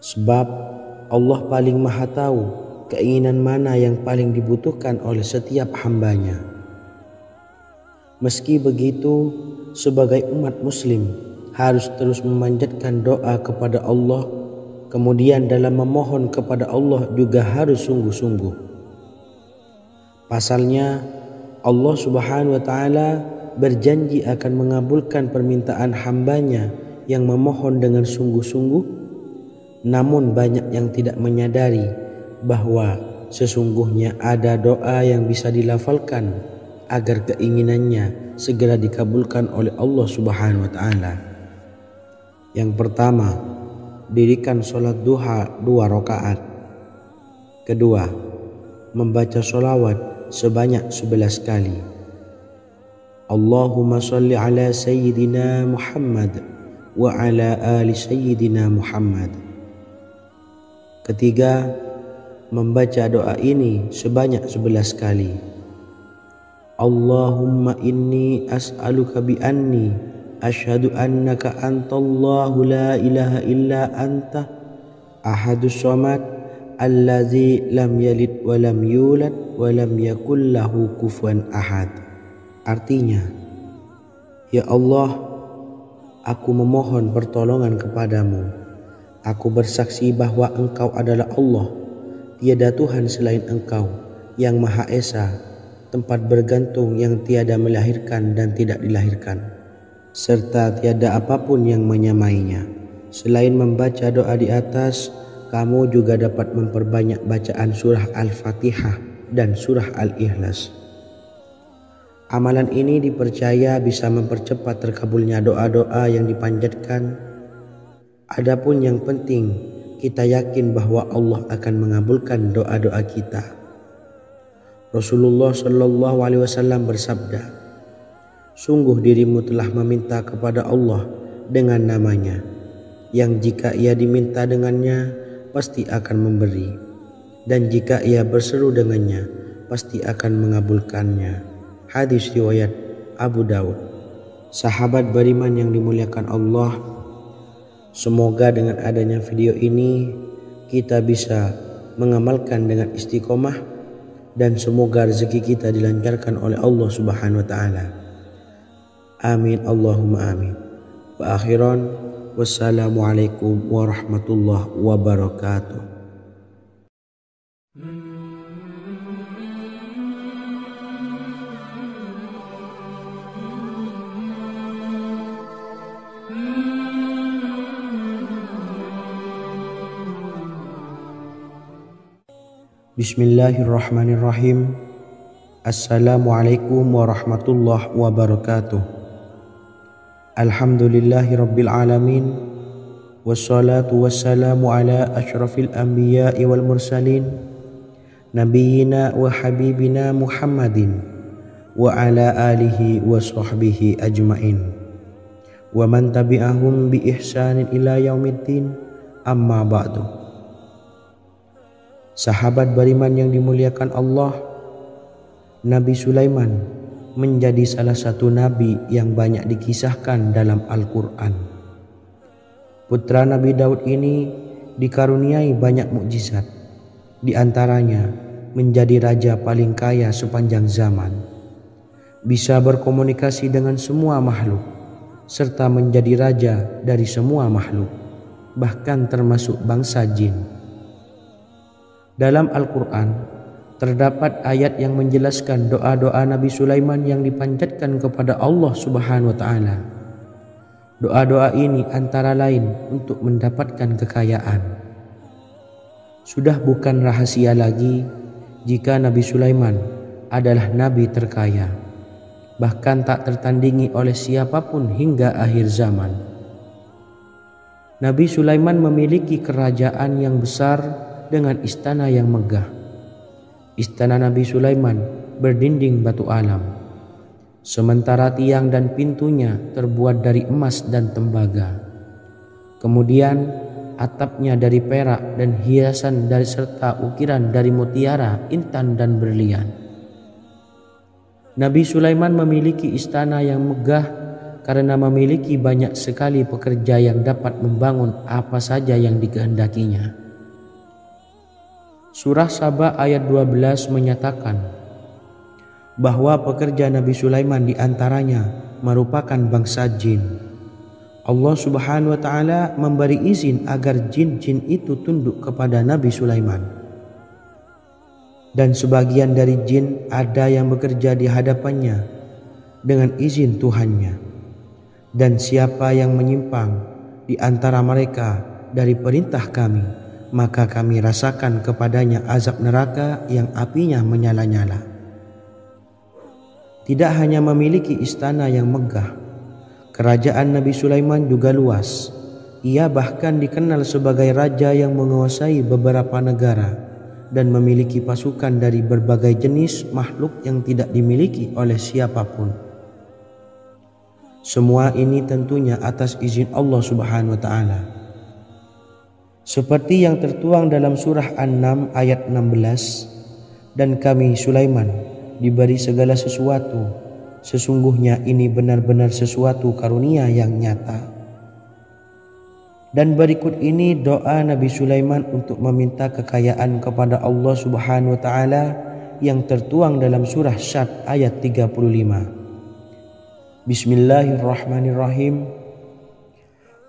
Sebab Allah paling maha tahu keinginan mana yang paling dibutuhkan oleh setiap hambanya. Meski begitu, sebagai umat muslim harus terus memanjatkan doa kepada Allah, kemudian dalam memohon kepada Allah juga harus sungguh-sungguh. Pasalnya Allah Subhanahu wa Ta'ala berjanji akan mengabulkan permintaan hambanya yang memohon dengan sungguh-sungguh. Namun banyak yang tidak menyadari bahwa sesungguhnya ada doa yang bisa dilafalkan agar keinginannya segera dikabulkan oleh Allah Subhanahu wa Ta'ala. Yang pertama, dirikan sholat duha 2 rakaat. Kedua, membaca sholawat sebanyak 11 kali. Allahumma sholli ala sayyidina Muhammad wa ala ali sayyidina Muhammad. Ketiga, membaca doa ini sebanyak 11 kali. Allahumma inni as'aluka bi anni asyhadu annaka antallahu la ilaha illa anta ahadus samad allazi lam yalid wa lam yulad wa lam yakul lahu kufuwan ahad. Artinya, ya Allah, aku memohon pertolongan kepadamu. Aku bersaksi bahwa Engkau adalah Allah, tiada Tuhan selain Engkau, yang Maha Esa, tempat bergantung yang tiada melahirkan dan tidak dilahirkan, serta tiada apapun yang menyamainya. Selain membaca doa di atas, kamu juga dapat memperbanyak bacaan surah Al-Fatihah dan surah Al-Ikhlas. Amalan ini dipercaya bisa mempercepat terkabulnya doa-doa yang dipanjatkan. Adapun yang penting, kita yakin bahwa Allah akan mengabulkan doa-doa kita. Rasulullah Shallallahu Alaihi Wasallam bersabda, sungguh dirimu telah meminta kepada Allah dengan namanya, yang jika ia diminta dengannya, pasti akan memberi, dan jika ia berseru dengannya, pasti akan mengabulkannya. Hadis riwayat Abu Daud. Sahabat beriman yang dimuliakan Allah, semoga dengan adanya video ini kita bisa mengamalkan dengan istiqomah, dan semoga rezeki kita dilancarkan oleh Allah Subhanahu wa Ta'ala. Amin Allahumma amin. Wa akhiran, wassalamualaikum warahmatullahi wabarakatuh. Bismillahirrahmanirrahim. Assalamualaikum warahmatullahi wabarakatuh. Alhamdulillahi rabbil alamin. Wassalatu wassalamu ala ashrafil anbiya'i wal mursalin, nabiyyina wa habibina Muhammadin wa ala alihi wa sahbihi ajmain, wa man tabi'ahum bi ihsanin ila yaumiddin, amma ba'du. Sahabat beriman yang dimuliakan Allah, Nabi Sulaiman menjadi salah satu nabi yang banyak dikisahkan dalam Al-Quran. Putra Nabi Daud ini dikaruniai banyak mukjizat, di antaranya menjadi raja paling kaya sepanjang zaman, bisa berkomunikasi dengan semua makhluk, serta menjadi raja dari semua makhluk, bahkan termasuk bangsa jin. Dalam Al-Quran terdapat ayat yang menjelaskan doa-doa Nabi Sulaiman yang dipanjatkan kepada Allah Subhanahu wa Ta'ala. Doa-doa ini antara lain untuk mendapatkan kekayaan. Sudah bukan rahasia lagi jika Nabi Sulaiman adalah nabi terkaya, bahkan tak tertandingi oleh siapapun hingga akhir zaman. Nabi Sulaiman memiliki kerajaan yang besar dengan istana yang megah. Istana Nabi Sulaiman berdinding batu alam, sementara tiang dan pintunya terbuat dari emas dan tembaga. Kemudian atapnya dari perak dan hiasan dari serta ukiran dari mutiara, intan dan berlian. Nabi Sulaiman memiliki istana yang megah karena memiliki banyak sekali pekerja yang dapat membangun apa saja yang dikehendakinya. Surah Saba ayat 12 menyatakan bahwa pekerja Nabi Sulaiman diantaranya merupakan bangsa jin. Allah Subhanahu wa Ta'ala memberi izin agar jin-jin itu tunduk kepada Nabi Sulaiman. Dan sebagian dari jin ada yang bekerja di hadapannya dengan izin Tuhannya. Dan siapa yang menyimpang di antara mereka dari perintah kami, maka kami rasakan kepadanya azab neraka yang apinya menyala-nyala. Tidak hanya memiliki istana yang megah, kerajaan Nabi Sulaiman juga luas. Ia bahkan dikenal sebagai raja yang menguasai beberapa negara dan memiliki pasukan dari berbagai jenis makhluk yang tidak dimiliki oleh siapapun. Semua ini tentunya atas izin Allah Subhanahu wa Ta'ala. Seperti yang tertuang dalam surah An-Naml ayat 16, dan kami Sulaiman diberi segala sesuatu, sesungguhnya ini benar-benar sesuatu karunia yang nyata. Dan berikut ini doa Nabi Sulaiman untuk meminta kekayaan kepada Allah Subhanahu wa Ta'ala yang tertuang dalam surah Syad ayat 35. Bismillahirrahmanirrahim.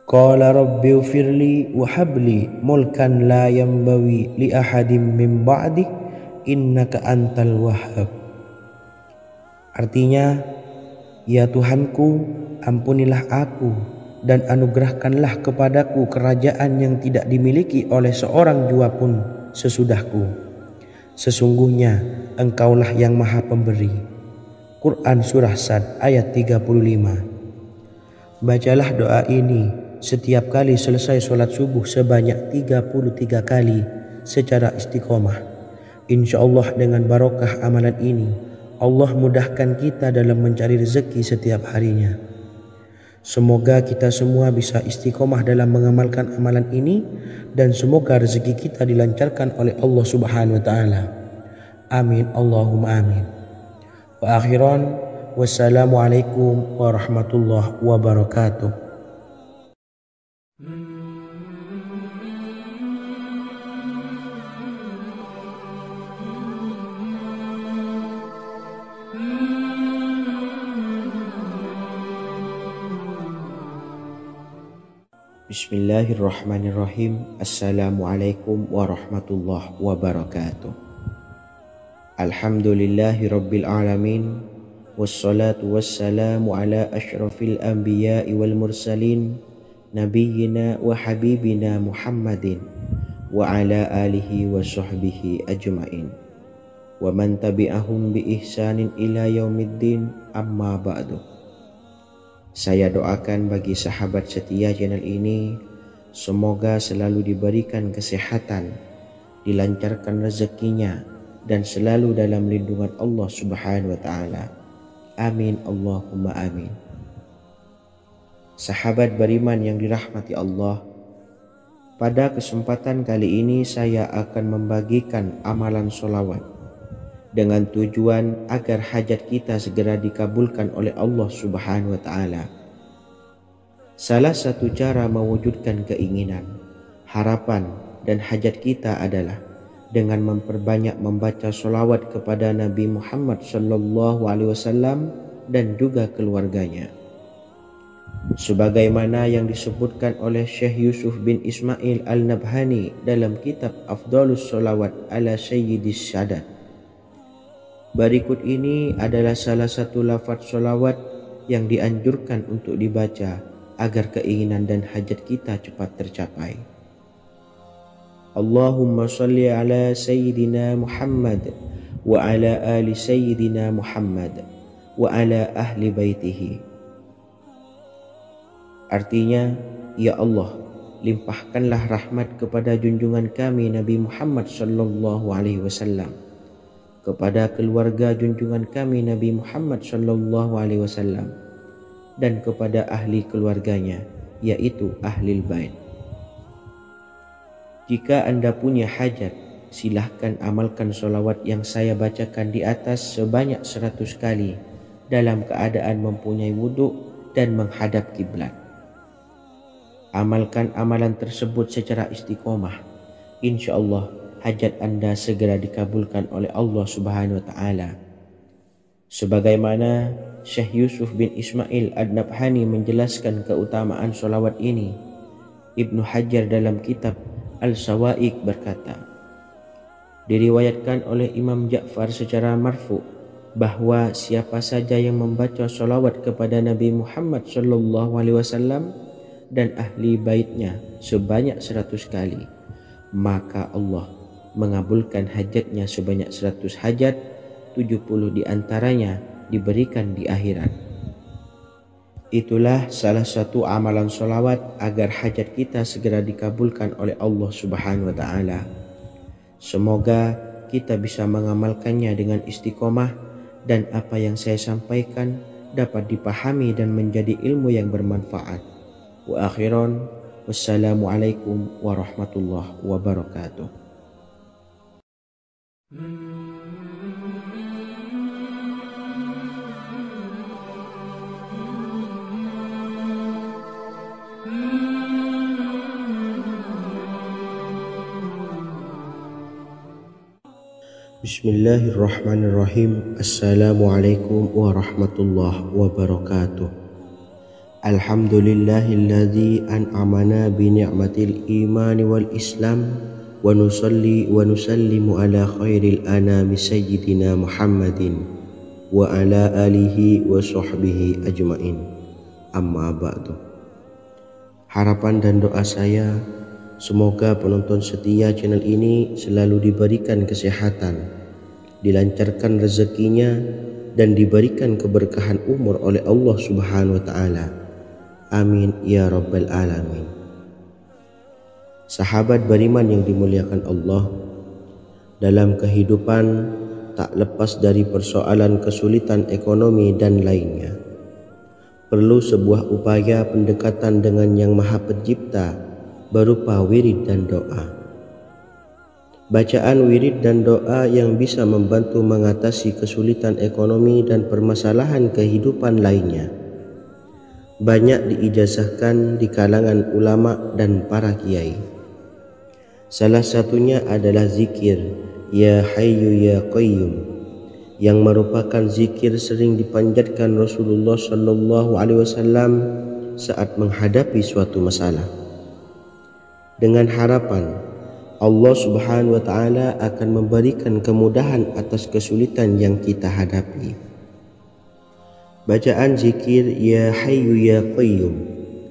Qala rabbi ufirli wa habli mulkan la yanbawi li ahadim min ba'di innaka antal wahhab. Artinya, ya Tuhanku, ampunilah aku dan anugerahkanlah kepadaku kerajaan yang tidak dimiliki oleh seorang jua pun sesudahku. Sesungguhnya Engkaulah yang Maha Pemberi. Quran Surah Sad ayat 35. Bacalah doa ini setiap kali selesai sholat subuh sebanyak 33 kali secara istiqomah. InsyaAllah dengan barokah amalan ini, Allah mudahkan kita dalam mencari rezeki setiap harinya. Semoga kita semua bisa istiqomah dalam mengamalkan amalan ini, dan semoga rezeki kita dilancarkan oleh Allah Subhanahu wa Ta'ala. Amin Allahumma amin. Wa akhiran, wassalamualaikum warahmatullahi wabarakatuh. Bismillahirrahmanirrahim. Assalamualaikum warahmatullahi wabarakatuh. Alhamdulillahi rabbil alamin. Wassalatu wassalamu ala ashrafil anbiya'i wal mursalin, nabiyyina wa habibina Muhammadin wa ala alihi wa sahbihi ajma'in wa man tabi'ahum bi ihsanin ila yaumiddin, amma ba'du. Saya doakan bagi sahabat setia channel ini, semoga selalu diberikan kesehatan, dilancarkan rezekinya, dan selalu dalam lindungan Allah Subhanahu wa Ta'ala. Amin Allahumma amin. Sahabat beriman yang dirahmati Allah, pada kesempatan kali ini saya akan membagikan amalan sholawat dengan tujuan agar hajat kita segera dikabulkan oleh Allah Subhanahu wa Ta'ala. Salah satu cara mewujudkan keinginan, harapan, dan hajat kita adalah dengan memperbanyak membaca sholawat kepada Nabi Muhammad SAW dan juga keluarganya. Sebagaimana yang disebutkan oleh Syekh Yusuf bin Ismail Al-Nabhani dalam kitab Afdalus Sholawat ala Sayyidis Sadat. Berikut ini adalah salah satu lafaz sholawat yang dianjurkan untuk dibaca agar keinginan dan hajat kita cepat tercapai. Allahumma salli ala Sayyidina Muhammad wa ala ali Sayyidina Muhammad wa ala ahli baitihi. Artinya, ya Allah, limpahkanlah rahmat kepada junjungan kami Nabi Muhammad sallallahu alaihi wasallam, kepada keluarga junjungan kami Nabi Muhammad sallallahu alaihi wasallam, dan kepada ahli keluarganya, yaitu ahlil bait. Jika Anda punya hajat, silahkan amalkan sholawat yang saya bacakan di atas sebanyak 100 kali dalam keadaan mempunyai wudhu dan menghadap kiblat. Amalkan amalan tersebut secara istiqomah. Insya Allah hajat Anda segera dikabulkan oleh Allah Subhanahu wa Ta'ala. Sebagaimana Syekh Yusuf bin Ismail Ad-Nabhani menjelaskan keutamaan sholawat ini, Ibnu Hajar dalam kitab Al-Sawa'iq berkata, diriwayatkan oleh Imam Ja'far secara marfu bahwa siapa saja yang membaca sholawat kepada Nabi Muhammad SAW dan ahli baitnya sebanyak 100 kali, maka Allah mengabulkan hajatnya sebanyak 100 hajat, 70 diantaranya diberikan di akhirat. Itulah salah satu amalan sholawat agar hajat kita segera dikabulkan oleh Allah Subhanahu wa Ta'ala. Semoga kita bisa mengamalkannya dengan istiqomah dan apa yang saya sampaikan dapat dipahami dan menjadi ilmu yang bermanfaat. Wa akhiran, wassalamualaikum warahmatullahi wabarakatuh. Bismillahirrahmanirrahim. Assalamualaikum warahmatullahi wabarakatuh. Alhamdulillahilladzi an'amana bi ni'matil imani wal islam wa nusalli wa nusallimu ala khairil anami sayyidina Muhammadin wa ala alihi wa sahbihi ajmain. Amma ba'du. Harapan dan doa saya, semoga penonton setia channel ini selalu diberikan kesehatan, dilancarkan rezekinya, dan diberikan keberkahan umur oleh Allah Subhanahu wa Ta'ala. Amin ya rabbal alamin. Sahabat beriman yang dimuliakan Allah, dalam kehidupan tak lepas dari persoalan kesulitan ekonomi dan lainnya. Perlu sebuah upaya pendekatan dengan Yang Maha Pencipta berupa wirid dan doa. Bacaan wirid dan doa yang bisa membantu mengatasi kesulitan ekonomi dan permasalahan kehidupan lainnya banyak diijazahkan di kalangan ulama dan para kiai. Salah satunya adalah zikir Ya Hayyu Ya Qayyum, yang merupakan zikir sering dipanjatkan Rasulullah SAW saat menghadapi suatu masalah, dengan harapan Allah Subhanahu wa Ta'ala akan memberikan kemudahan atas kesulitan yang kita hadapi. Bacaan zikir Ya Hayyu Ya Qayyum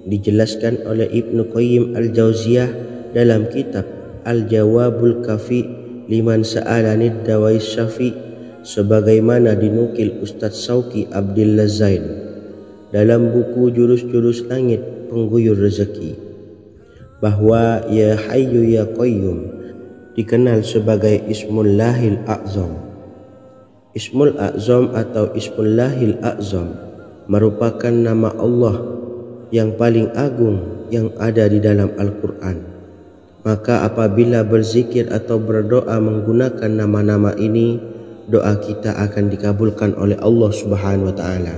dijelaskan oleh Ibnu Qayyim Al-Jauziyah dalam kitab Al-Jawabul Kafi liman sa'alanid dawais syafi, sebagaimana dinukil Ustadz Sauki Abdillah Zain dalam buku Jurus-Jurus Langit Pengguyur Rezeki, bahwa Ya Hayyu Ya Qayyum dikenal sebagai Ismullahil A'zam. Ismul A'zam atau Ismullahil A'zam merupakan nama Allah yang paling agung yang ada di dalam Al-Quran. Maka apabila berzikir atau berdoa menggunakan nama-nama ini, doa kita akan dikabulkan oleh Allah Subhanahu wa Ta'ala.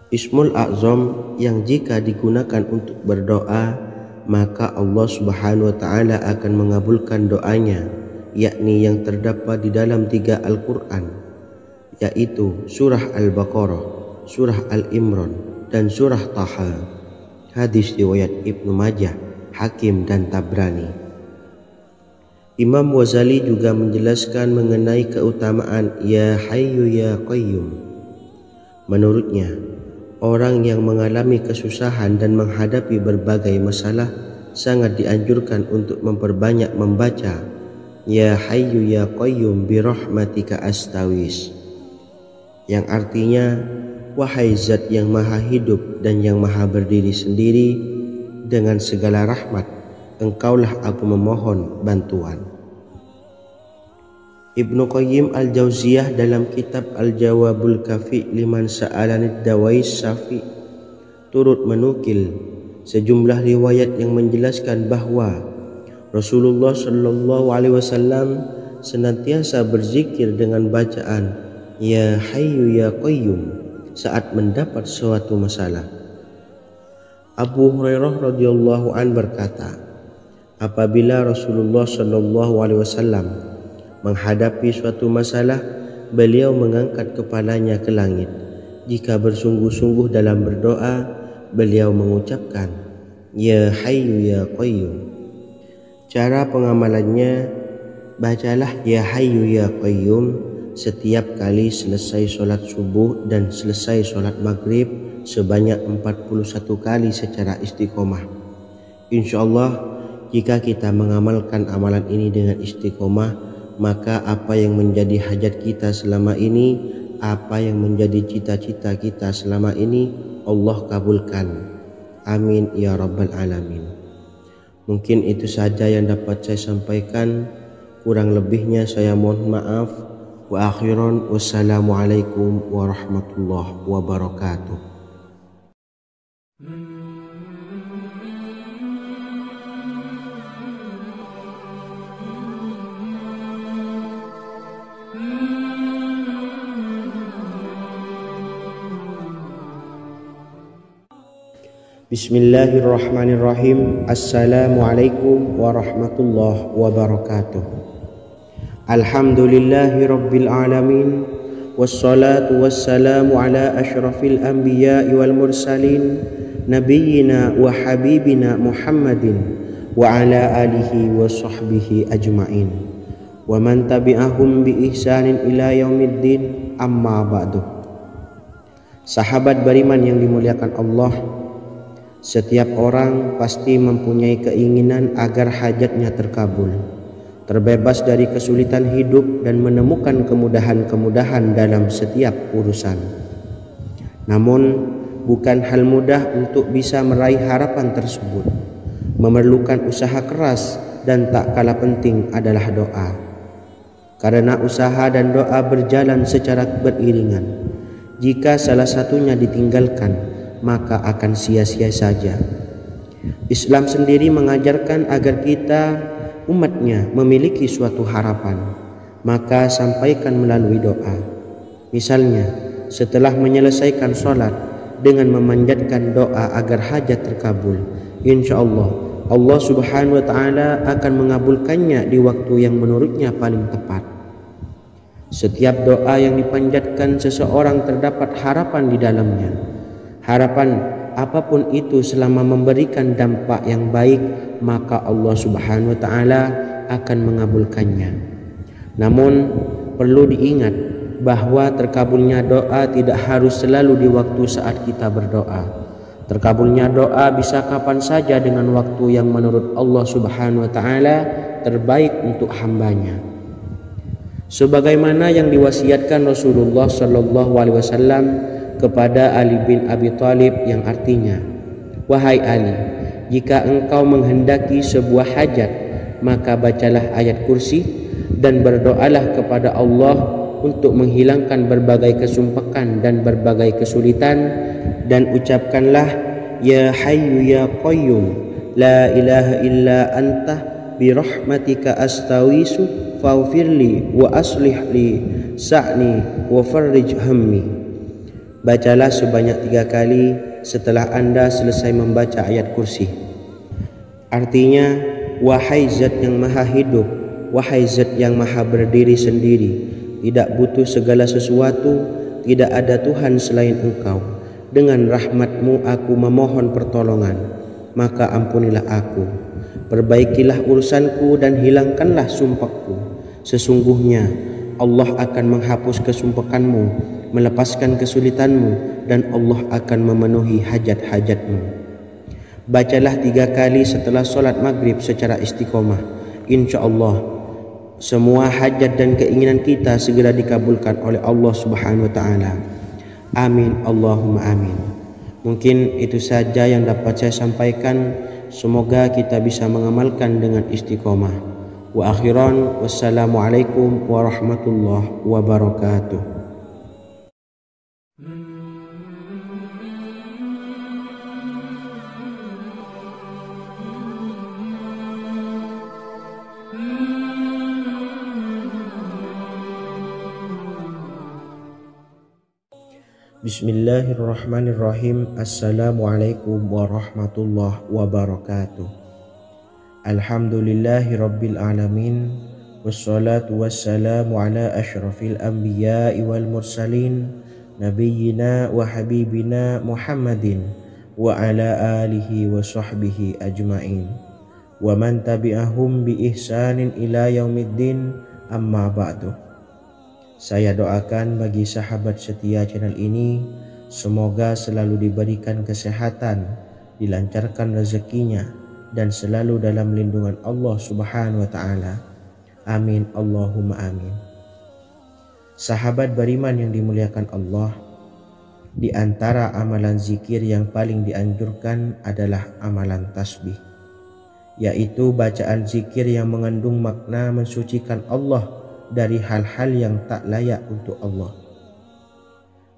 Ismul A'zam yang jika digunakan untuk berdoa, maka Allah Subhanahu wa Ta'ala akan mengabulkan doanya, yakni yang terdapat di dalam 3 Al-Quran, yaitu surah Al-Baqarah, surah Al-Imran, dan surah Taha. Hadis riwayat Ibnu Majah, Hakim, dan Tabrani. Imam Ghazali juga menjelaskan mengenai keutamaan Ya Hayyu Ya Qayyum. Menurutnya, orang yang mengalami kesusahan dan menghadapi berbagai masalah sangat dianjurkan untuk memperbanyak membaca Ya Hayyu Ya Qayyum bi rahmatika astawis, yang artinya, wahai zat yang maha hidup dan yang maha berdiri sendiri, dengan segala rahmat engkaulah aku memohon bantuan. Ibnu Qayyim Al-Jauziyah dalam kitab Al-Jawabul Kafi liman sa'alanid dawais syafi turut menukil sejumlah riwayat yang menjelaskan bahwa Rasulullah SAW senantiasa berzikir dengan bacaan Ya Hayyu Ya Qayyum saat mendapat suatu masalah. Abu Hurairah radhiyallahu an berkata, apabila Rasulullah shallallahu alaihi wasallam menghadapi suatu masalah, beliau mengangkat kepalanya ke langit. Jika bersungguh-sungguh dalam berdoa, beliau mengucapkan, Ya Hayyu Ya Qayyum. Cara pengamalannya, bacalah Ya Hayyu Ya Qayyum setiap kali selesai sholat subuh dan selesai sholat maghrib sebanyak 41 kali secara istiqomah. Insyaallah, jika kita mengamalkan amalan ini dengan istiqomah, maka apa yang menjadi hajat kita selama ini, apa yang menjadi cita-cita kita selama ini, Allah kabulkan. Amin ya rabbal alamin. Mungkin itu saja yang dapat saya sampaikan. Kurang lebihnya saya mohon maaf. Wa akhiran, wassalamualaikum warahmatullahi wabarakatuh. Bismillahirrahmanirrahim. Assalamualaikum warahmatullahi wabarakatuh. Alhamdulillahi rabbil alamin. Wassalatu wassalamu ala ashrafil anbiya'i wal mursalin, nabiyyina wa habibina Muhammadin wa ala alihi wa sahbihi ajma'in wa man tabi'ahum bi ihsanin ila yaumiddin, amma ba'du. Sahabat beriman yang dimuliakan Allah, setiap orang pasti mempunyai keinginan agar hajatnya terkabul, terbebas dari kesulitan hidup dan menemukan kemudahan-kemudahan dalam setiap urusan. Namun, bukan hal mudah untuk bisa meraih harapan tersebut. Memerlukan usaha keras dan tak kalah penting adalah doa. Karena usaha dan doa berjalan secara beriringan. Jika salah satunya ditinggalkan, maka akan sia-sia saja. Islam sendiri mengajarkan agar kita, umatnya, memiliki suatu harapan, maka sampaikan melalui doa. Misalnya, setelah menyelesaikan sholat dengan memanjatkan doa agar hajat terkabul, insya Allah Allah subhanahu wa ta'ala akan mengabulkannya di waktu yang menurutnya paling tepat. Setiap doa yang dipanjatkan seseorang terdapat harapan di dalamnya. Harapan apapun itu selama memberikan dampak yang baik, maka Allah subhanahu wa ta'ala akan mengabulkannya. Namun perlu diingat bahwa terkabulnya doa tidak harus selalu di waktu saat kita berdoa. Terkabulnya doa bisa kapan saja dengan waktu yang menurut Allah subhanahu wa ta'ala terbaik untuk hambanya. Sebagaimana yang diwasiatkan Rasulullah sallallahu alaihi wasallam kepada Ali bin Abi Thalib, yang artinya, wahai Ali, jika engkau menghendaki sebuah hajat, maka bacalah ayat kursi dan berdoalah kepada Allah untuk menghilangkan berbagai kesumpakan dan berbagai kesulitan, dan ucapkanlah Ya Hayyu Ya Qayyum, la ilaha illa anta birahmatika astawisu faghfirli wa aslih li sa'ni wa farrij hammi. Bacalah sebanyak 3 kali setelah Anda selesai membaca ayat kursi. Artinya, wahai zat yang maha hidup, wahai zat yang maha berdiri sendiri, tidak butuh segala sesuatu, tidak ada Tuhan selain Engkau. Dengan rahmat-Mu aku memohon pertolongan, maka ampunilah aku. Perbaikilah urusanku dan hilangkanlah sumpahku. Sesungguhnya Allah akan menghapus kesumpahanmu, melepaskan kesulitanmu, dan Allah akan memenuhi hajat-hajatmu. Bacalah 3 kali setelah sholat maghrib secara istiqomah. Insya Allah semua hajat dan keinginan kita segera dikabulkan oleh Allah subhanahu wa ta'ala. Amin Allahumma amin. Mungkin itu saja yang dapat saya sampaikan. Semoga kita bisa mengamalkan dengan istiqomah. Wa akhiran, wassalamualaikum warahmatullahi wabarakatuh. Bismillahirrahmanirrahim. Assalamualaikum warahmatullahi wabarakatuh. Alhamdulillahi rabbil alamin. Wassalatu wassalamu ala ashrafil anbiya'i wal mursalin, nabiyyina wa habibina Muhammadin wa ala alihi wa sahbihi ajma'in, wa man tabi'ahum bi ihsanin ila yaumiddin, amma ba'du. Saya doakan bagi sahabat setia channel ini, semoga selalu diberikan kesehatan, dilancarkan rezekinya, dan selalu dalam lindungan Allah Subhanahu wa Ta'ala. Amin Allahumma amin. Sahabat beriman yang dimuliakan Allah, di antara amalan zikir yang paling dianjurkan adalah amalan tasbih, yaitu bacaan zikir yang mengandung makna mensucikan Allah dari hal-hal yang tak layak untuk Allah.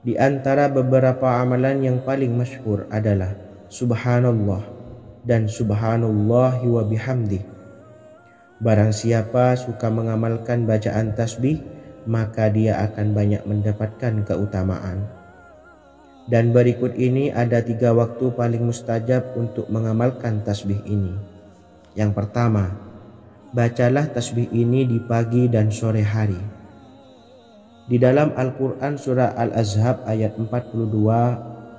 Di antara beberapa amalan yang paling masyhur adalah Subhanallah dan Subhanallahi wa bihamdih. Barang siapa suka mengamalkan bacaan tasbih, maka dia akan banyak mendapatkan keutamaan. Dan berikut ini ada 3 waktu paling mustajab untuk mengamalkan tasbih ini. Yang pertama, bacalah tasbih ini di pagi dan sore hari. Di dalam Al-Quran surah Al-Ahzab ayat 42,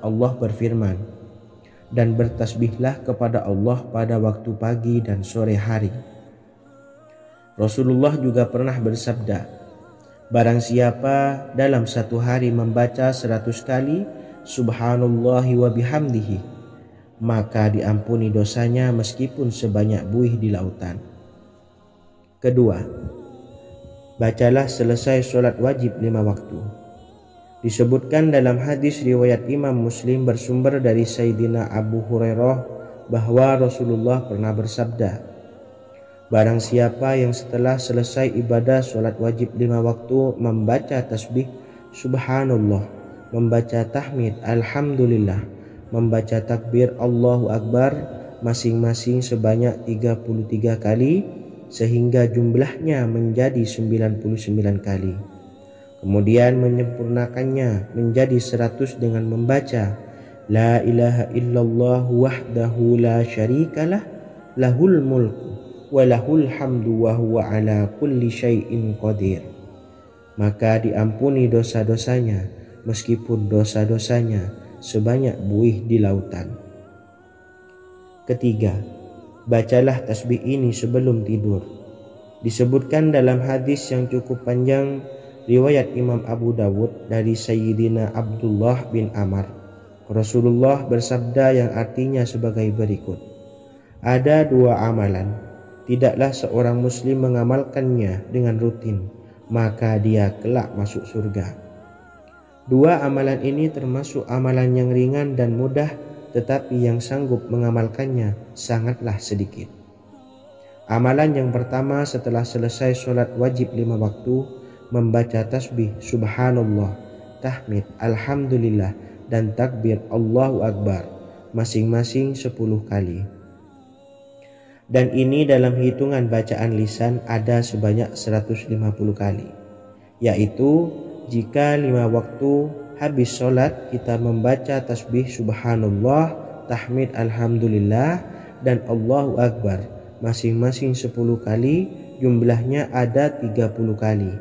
Allah berfirman, dan bertasbihlah kepada Allah pada waktu pagi dan sore hari. Rasulullah juga pernah bersabda, barang siapa dalam satu hari membaca 100 kali Subhanallahi wa bihamdihi, maka diampuni dosanya meskipun sebanyak buih di lautan. Kedua, bacalah selesai sholat wajib 5 waktu. Disebutkan dalam hadis riwayat Imam Muslim bersumber dari Sayyidina Abu Hurairah bahwa Rasulullah pernah bersabda, barang siapa yang setelah selesai ibadah sholat wajib 5 waktu membaca tasbih Subhanallah, membaca tahmid Alhamdulillah, membaca takbir Allahu Akbar masing-masing sebanyak 33 kali, sehingga jumlahnya menjadi 99 kali. Kemudian menyempurnakannya menjadi 100 dengan membaca La ilaha illallah wahdahu la syarikalah, lahul mulku wa lahul hamdu wa huwa ala kulli syai'in qadir. Maka diampuni dosa-dosanya meskipun dosa-dosanya sebanyak buih di lautan. Ketiga, bacalah tasbih ini sebelum tidur. Disebutkan dalam hadis yang cukup panjang riwayat Imam Abu Dawud dari Sayyidina Abdullah bin Amr, Rasulullah bersabda yang artinya sebagai berikut, ada 2 amalan, tidaklah seorang muslim mengamalkannya dengan rutin, maka dia kelak masuk surga. 2 amalan ini termasuk amalan yang ringan dan mudah, tetapi yang sanggup mengamalkannya sangatlah sedikit. Amalan yang pertama setelah selesai sholat wajib 5 waktu, membaca tasbih Subhanallah, tahmid Alhamdulillah, dan takbir Allahu Akbar masing-masing 10 kali. Dan ini dalam hitungan bacaan lisan ada sebanyak 150 kali, yaitu jika 5 waktu habis sholat kita membaca tasbih Subhanallah, tahmid Alhamdulillah, dan Allahu Akbar masing-masing 10 kali, jumlahnya ada 30 kali.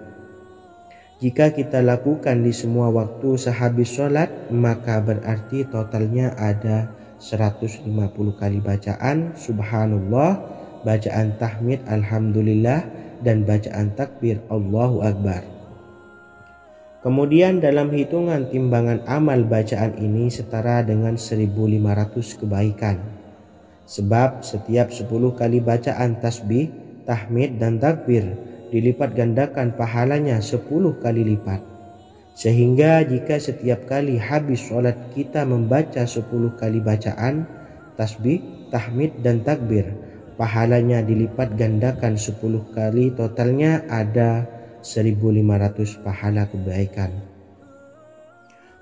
Jika kita lakukan di semua waktu sehabis sholat, maka berarti totalnya ada 150 kali bacaan Subhanallah, bacaan tahmid Alhamdulillah, dan bacaan takbir Allahu Akbar. Kemudian dalam hitungan timbangan amal bacaan ini setara dengan 1500 kebaikan. Sebab setiap 10 kali bacaan tasbih, tahmid, dan takbir dilipat gandakan pahalanya 10 kali lipat. Sehingga jika setiap kali habis sholat kita membaca 10 kali bacaan tasbih, tahmid, dan takbir, pahalanya dilipat gandakan 10 kali, totalnya ada 1500 pahala kebaikan.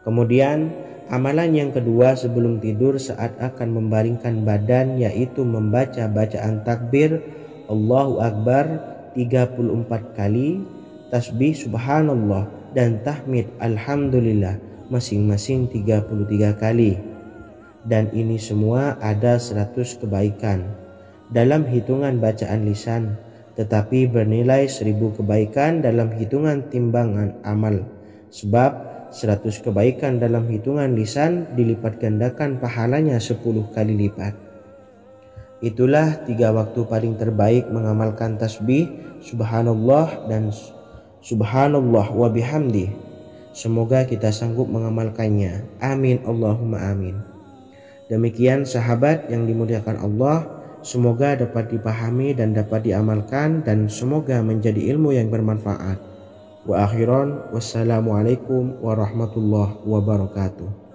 Kemudian amalan yang kedua sebelum tidur saat akan membaringkan badan, yaitu membaca bacaan takbir Allahu Akbar 34 kali, tasbih Subhanallah, dan tahmid Alhamdulillah masing-masing 33 kali. Dan ini semua ada 100 kebaikan dalam hitungan bacaan lisan, tetapi bernilai 1000 kebaikan dalam hitungan timbangan amal. Sebab 100 kebaikan dalam hitungan lisan dilipat gandakan pahalanya 10 kali lipat. Itulah 3 waktu paling terbaik mengamalkan tasbih subhanallah dan subhanallah wa bihamdi. Semoga kita sanggup mengamalkannya. Amin Allahumma amin. Demikian sahabat yang dimuliakan Allah, semoga dapat dipahami dan dapat diamalkan, dan semoga menjadi ilmu yang bermanfaat. Wa akhiran, wassalamualaikum warahmatullahi wabarakatuh.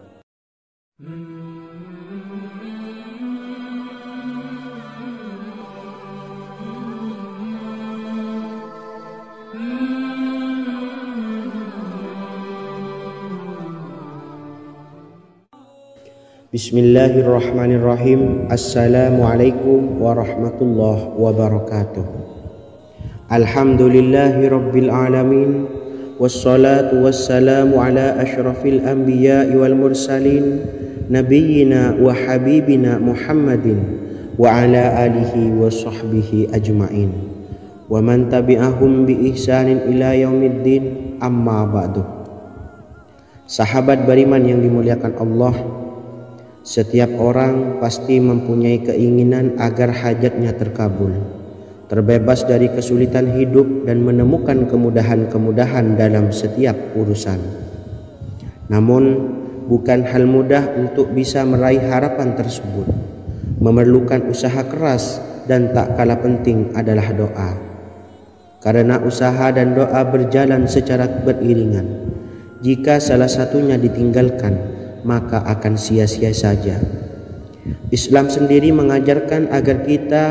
Bismillahirrahmanirrahim. Assalamualaikum warahmatullahi wabarakatuh. Alhamdulillahi rabbil alamin, wassalatu wassalamu ala ashrafil anbiya'i wal mursalin, nabiyyina wa habibina Muhammadin wa ala alihi wa sahbihi ajma'in, wa man tabi'ahum bi ihsanin ila yaumiddin, amma ba'du. Sahabat beriman yang dimuliakan Allah, setiap orang pasti mempunyai keinginan agar hajatnya terkabul, terbebas dari kesulitan hidup dan menemukan kemudahan-kemudahan dalam setiap urusan. Namun, bukan hal mudah untuk bisa meraih harapan tersebut. Memerlukan usaha keras, dan tak kalah penting adalah doa. Karena usaha dan doa berjalan secara beriringan. Jika salah satunya ditinggalkan, maka akan sia-sia saja. Islam sendiri mengajarkan agar kita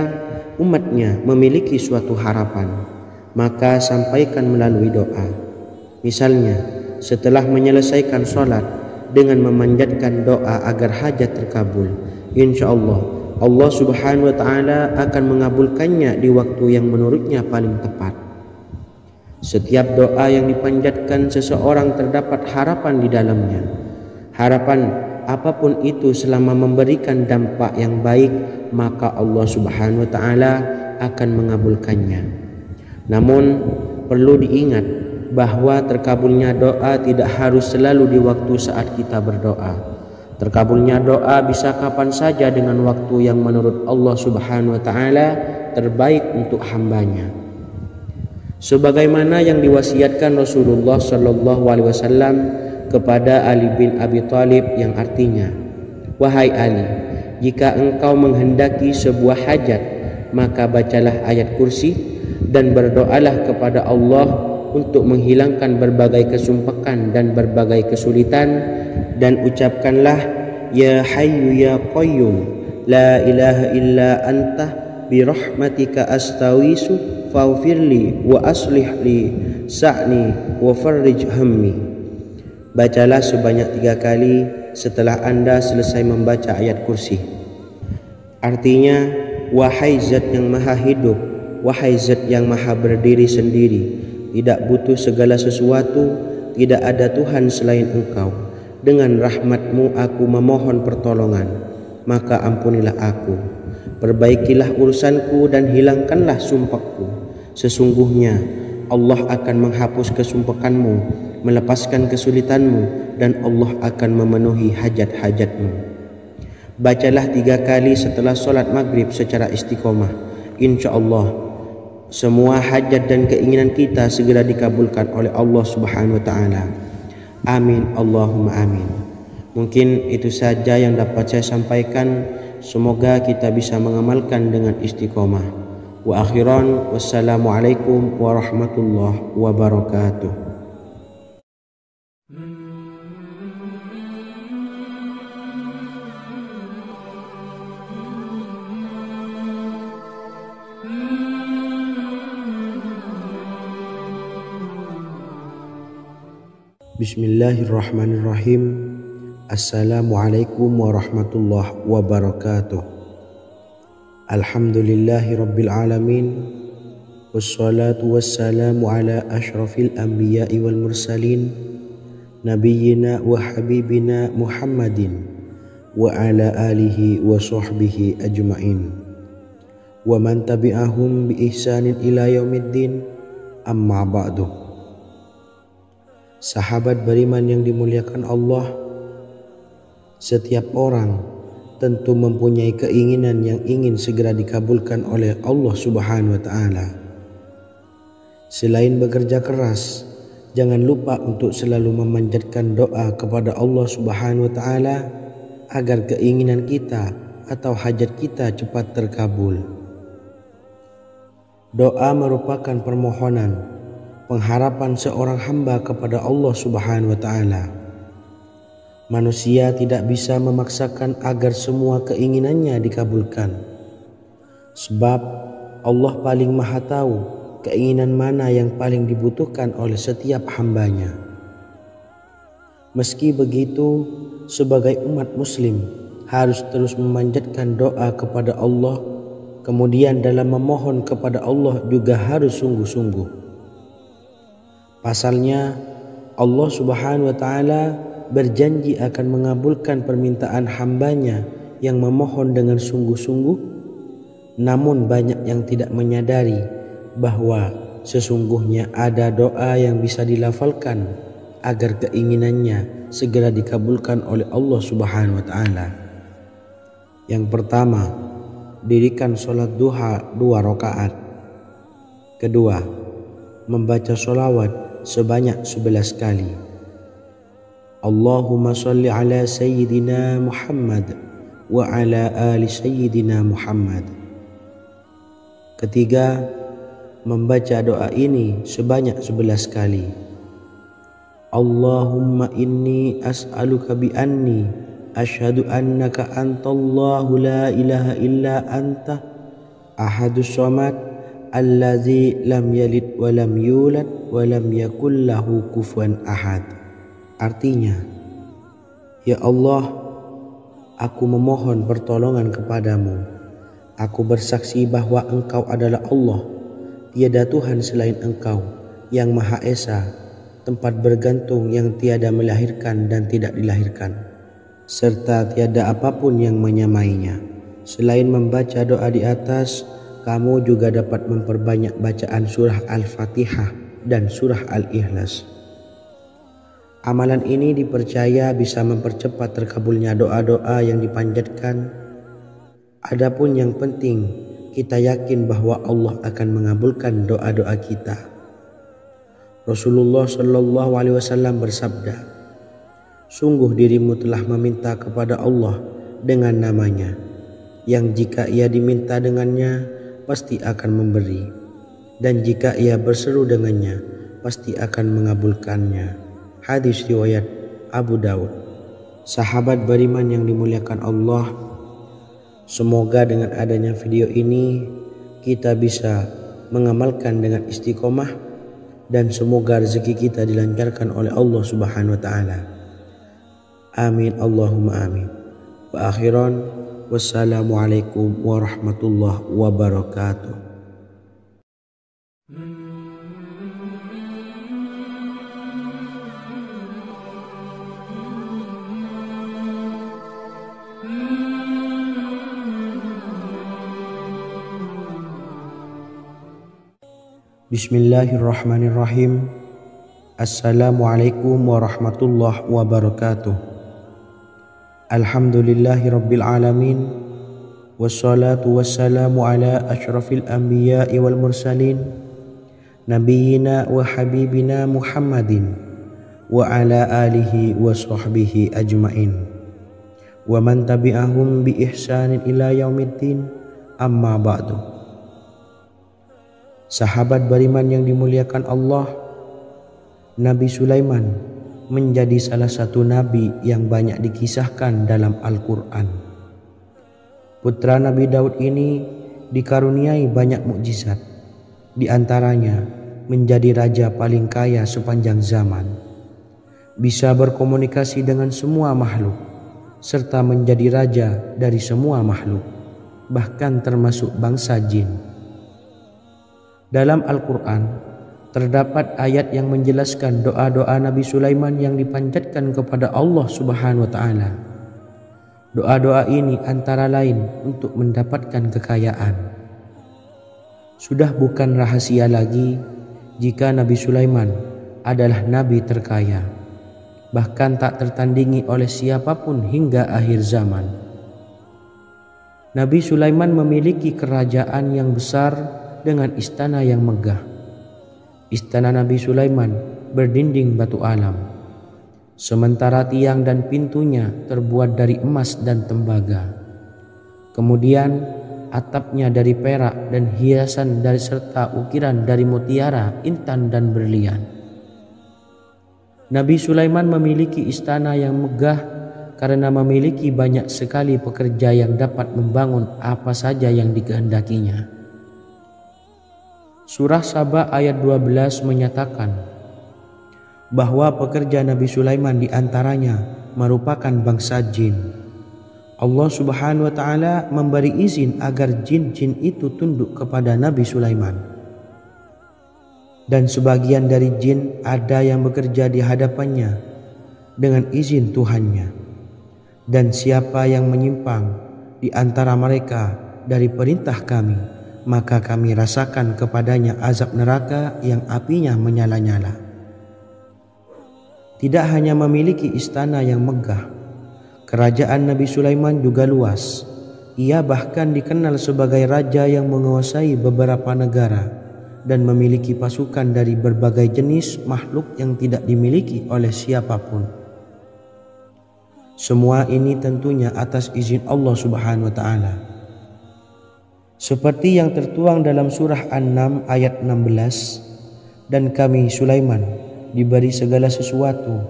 umatnya memiliki suatu harapan, maka sampaikan melalui doa. Misalnya, setelah menyelesaikan sholat dengan memanjatkan doa agar hajat terkabul, insya Allah Allah subhanahu wa ta'ala akan mengabulkannya di waktu yang menurutnya paling tepat. Setiap doa yang dipanjatkan seseorang terdapat harapan di dalamnya. Harapan apapun itu selama memberikan dampak yang baik, maka Allah subhanahu wa ta'ala akan mengabulkannya. Namun perlu diingat bahwa terkabulnya doa tidak harus selalu di waktu saat kita berdoa. Terkabulnya doa bisa kapan saja dengan waktu yang menurut Allah subhanahu wa ta'ala terbaik untuk hambanya. Sebagaimana yang diwasiatkan Rasulullah sallallahu alaihi wasallam kepada Ali bin Abi Thalib, yang artinya, wahai Ali, jika engkau menghendaki sebuah hajat, maka bacalah ayat kursi dan berdoalah kepada Allah untuk menghilangkan berbagai kesumpakan dan berbagai kesulitan, dan ucapkanlah, ya hayyu ya qayyum la ilaha illa anta birahmatika astawisu faghfirli wa aslih li sa'ni wa farrij hammi. Bacalah sebanyak 3 kali setelah Anda selesai membaca ayat kursi. Artinya, wahai zat yang maha hidup, wahai zat yang maha berdiri sendiri, tidak butuh segala sesuatu, tidak ada Tuhan selain Engkau. Dengan rahmat-Mu aku memohon pertolongan, maka ampunilah aku. Perbaikilah urusanku dan hilangkanlah sumpahku. Sesungguhnya Allah akan menghapus kesumpakanmu, melepaskan kesulitanmu, dan Allah akan memenuhi hajat-hajatmu. Bacalah 3 kali setelah sholat maghrib secara istiqomah. Insya Allah semua hajat dan keinginan kita segera dikabulkan oleh Allah subhanahu wa ta'ala. Amin Allahumma amin. Mungkin itu saja yang dapat saya sampaikan. Semoga kita bisa mengamalkan dengan istiqomah. Wa akhiran, wassalamualaikum warahmatullahi wabarakatuh. Bismillahirrahmanirrahim. Assalamualaikum warahmatullahi wabarakatuh. Alhamdulillahi rabbil alamin, wassalatu wassalamu ala ashrafil anbiya'i wal mursalin, nabiyyina wa habibina Muhammadin wa ala alihi wa sahbihi ajma'in wa man tabi'ahum bi ihsanin ila yaumiddin, amma ba'du. Sahabat beriman yang dimuliakan Allah, setiap orang tentu mempunyai keinginan yang ingin segera dikabulkan oleh Allah Subhanahu wa Ta'ala. Selain bekerja keras, jangan lupa untuk selalu memanjatkan doa kepada Allah Subhanahu wa Ta'ala agar keinginan kita atau hajat kita cepat terkabul. Doa merupakan permohonan, pengharapan seorang hamba kepada Allah Subhanahu wa Ta'ala. Manusia tidak bisa memaksakan agar semua keinginannya dikabulkan, sebab Allah paling maha tahu keinginan mana yang paling dibutuhkan oleh setiap hambanya. Meski begitu, sebagai umat muslim harus terus memanjatkan doa kepada Allah, kemudian dalam memohon kepada Allah juga harus sungguh-sungguh. Pasalnya Allah Subhanahu wa Ta'ala berjanji akan mengabulkan permintaan hambanya yang memohon dengan sungguh-sungguh. Namun banyak yang tidak menyadari bahwa sesungguhnya ada doa yang bisa dilafalkan agar keinginannya segera dikabulkan oleh Allah Subhanahu wa Ta'ala. Yang pertama, dirikan sholat duha 2 rakaat. Kedua, membaca sholawat sebanyak 11 kali. Allahumma sholli ala sayyidina Muhammad wa ala ali sayyidina Muhammad. Ketiga, membaca doa ini sebanyak 11 kali. Allahumma inni as'aluka bi anni asyhadu annaka antallahu la ilaha illa anta ahadus somad allazi lam yalid wa lam yulad wa lam yakul lahu kufuwan ahad. Artinya, ya Allah, aku memohon pertolongan kepadamu. Aku bersaksi bahwa Engkau adalah Allah, tiada Tuhan selain Engkau yang Maha Esa, tempat bergantung yang tiada melahirkan dan tidak dilahirkan, serta tiada apapun yang menyamainya. Selain membaca doa di atas, kamu juga dapat memperbanyak bacaan surah Al-Fatihah dan surah Al-Ikhlas. Amalan ini dipercaya bisa mempercepat terkabulnya doa-doa yang dipanjatkan. Adapun yang penting, kita yakin bahwa Allah akan mengabulkan doa-doa kita. Rasulullah Shallallahu Alaihi Wasallam bersabda, sungguh dirimu telah meminta kepada Allah dengan namanya, yang jika ia diminta dengannya pasti akan memberi, dan jika ia berseru dengannya pasti akan mengabulkannya. Hadis riwayat Abu Daud. Sahabat beriman yang dimuliakan Allah, semoga dengan adanya video ini kita bisa mengamalkan dengan istiqomah, dan semoga rezeki kita dilancarkan oleh Allah Subhanahu wa Ta'ala. Amin Allahumma amin. Wa akhiran, wassalamualaikum warahmatullahi wabarakatuh. Bismillahirrahmanirrahim. Assalamualaikum warahmatullahi wabarakatuh. Alhamdulillahi rabbil alamin, wassalatu wassalamu ala asyrafil anbiya'i wal mursalin, nabiyyina wa habibina Muhammadin wa ala alihi wa sahbihi ajma'in wa man tabi'ahum bi ihsanin ila yaumiddin, amma ba'du. Sahabat beriman yang dimuliakan Allah, Nabi Sulaiman menjadi salah satu nabi yang banyak dikisahkan dalam Al-Quran. Putra Nabi Daud ini dikaruniai banyak mukjizat, di antaranya menjadi raja paling kaya sepanjang zaman, bisa berkomunikasi dengan semua makhluk, serta menjadi raja dari semua makhluk, bahkan termasuk bangsa jin. Dalam Al-Quran, terdapat ayat yang menjelaskan doa-doa Nabi Sulaiman yang dipanjatkan kepada Allah Subhanahu wa taala. Doa-doa ini antara lain untuk mendapatkan kekayaan. Sudah bukan rahasia lagi jika Nabi Sulaiman adalah nabi terkaya, bahkan tak tertandingi oleh siapapun hingga akhir zaman. Nabi Sulaiman memiliki kerajaan yang besar dengan istana yang megah. Istana Nabi Sulaiman berdinding batu alam, sementara tiang dan pintunya terbuat dari emas dan tembaga. Kemudian atapnya dari perak dan hiasan dari serta ukiran dari mutiara, intan dan berlian. Nabi Sulaiman memiliki istana yang megah karena memiliki banyak sekali pekerja yang dapat membangun apa saja yang dikehendakinya. Surah Saba ayat 12 menyatakan bahwa pekerja Nabi Sulaiman diantaranya merupakan bangsa jin. Allah Subhanahu wa taala memberi izin agar jin-jin itu tunduk kepada Nabi Sulaiman. Dan sebagian dari jin ada yang bekerja di hadapannya dengan izin Tuhannya. Dan siapa yang menyimpang di antara mereka dari perintah kami, maka kami rasakan kepadanya azab neraka yang apinya menyala-nyala. Tidak hanya memiliki istana yang megah, kerajaan Nabi Sulaiman juga luas. Ia bahkan dikenal sebagai raja yang menguasai beberapa negara dan memiliki pasukan dari berbagai jenis makhluk yang tidak dimiliki oleh siapapun. Semua ini tentunya atas izin Allah Subhanahu wa taala. Seperti yang tertuang dalam surah An-Naml ayat 16, dan kami Sulaiman diberi segala sesuatu,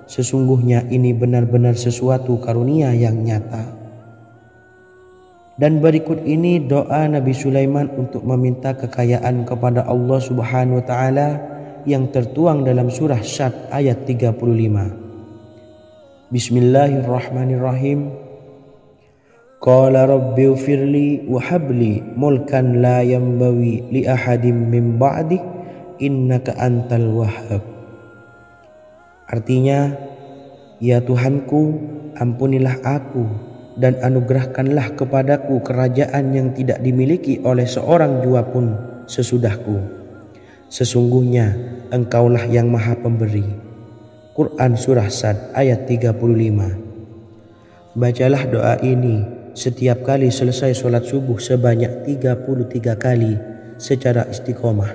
sesungguhnya ini benar-benar sesuatu karunia yang nyata. Dan berikut ini doa Nabi Sulaiman untuk meminta kekayaan kepada Allah Subhanahu wa taala yang tertuang dalam surah Syad ayat 35. Bismillahirrahmanirrahim. Qala rabbi ufirli wa habli mulkan la yanbawi li ahadim min ba'di innaka antal wahhab. Artinya, ya Tuhanku, ampunilah aku dan anugerahkanlah kepadaku kerajaan yang tidak dimiliki oleh seorang jua pun sesudahku. Sesungguhnya Engkaulah yang Maha Pemberi. Quran Surah Sad ayat 35. Bacalah doa ini setiap kali selesai sholat subuh sebanyak 33 kali secara istiqomah.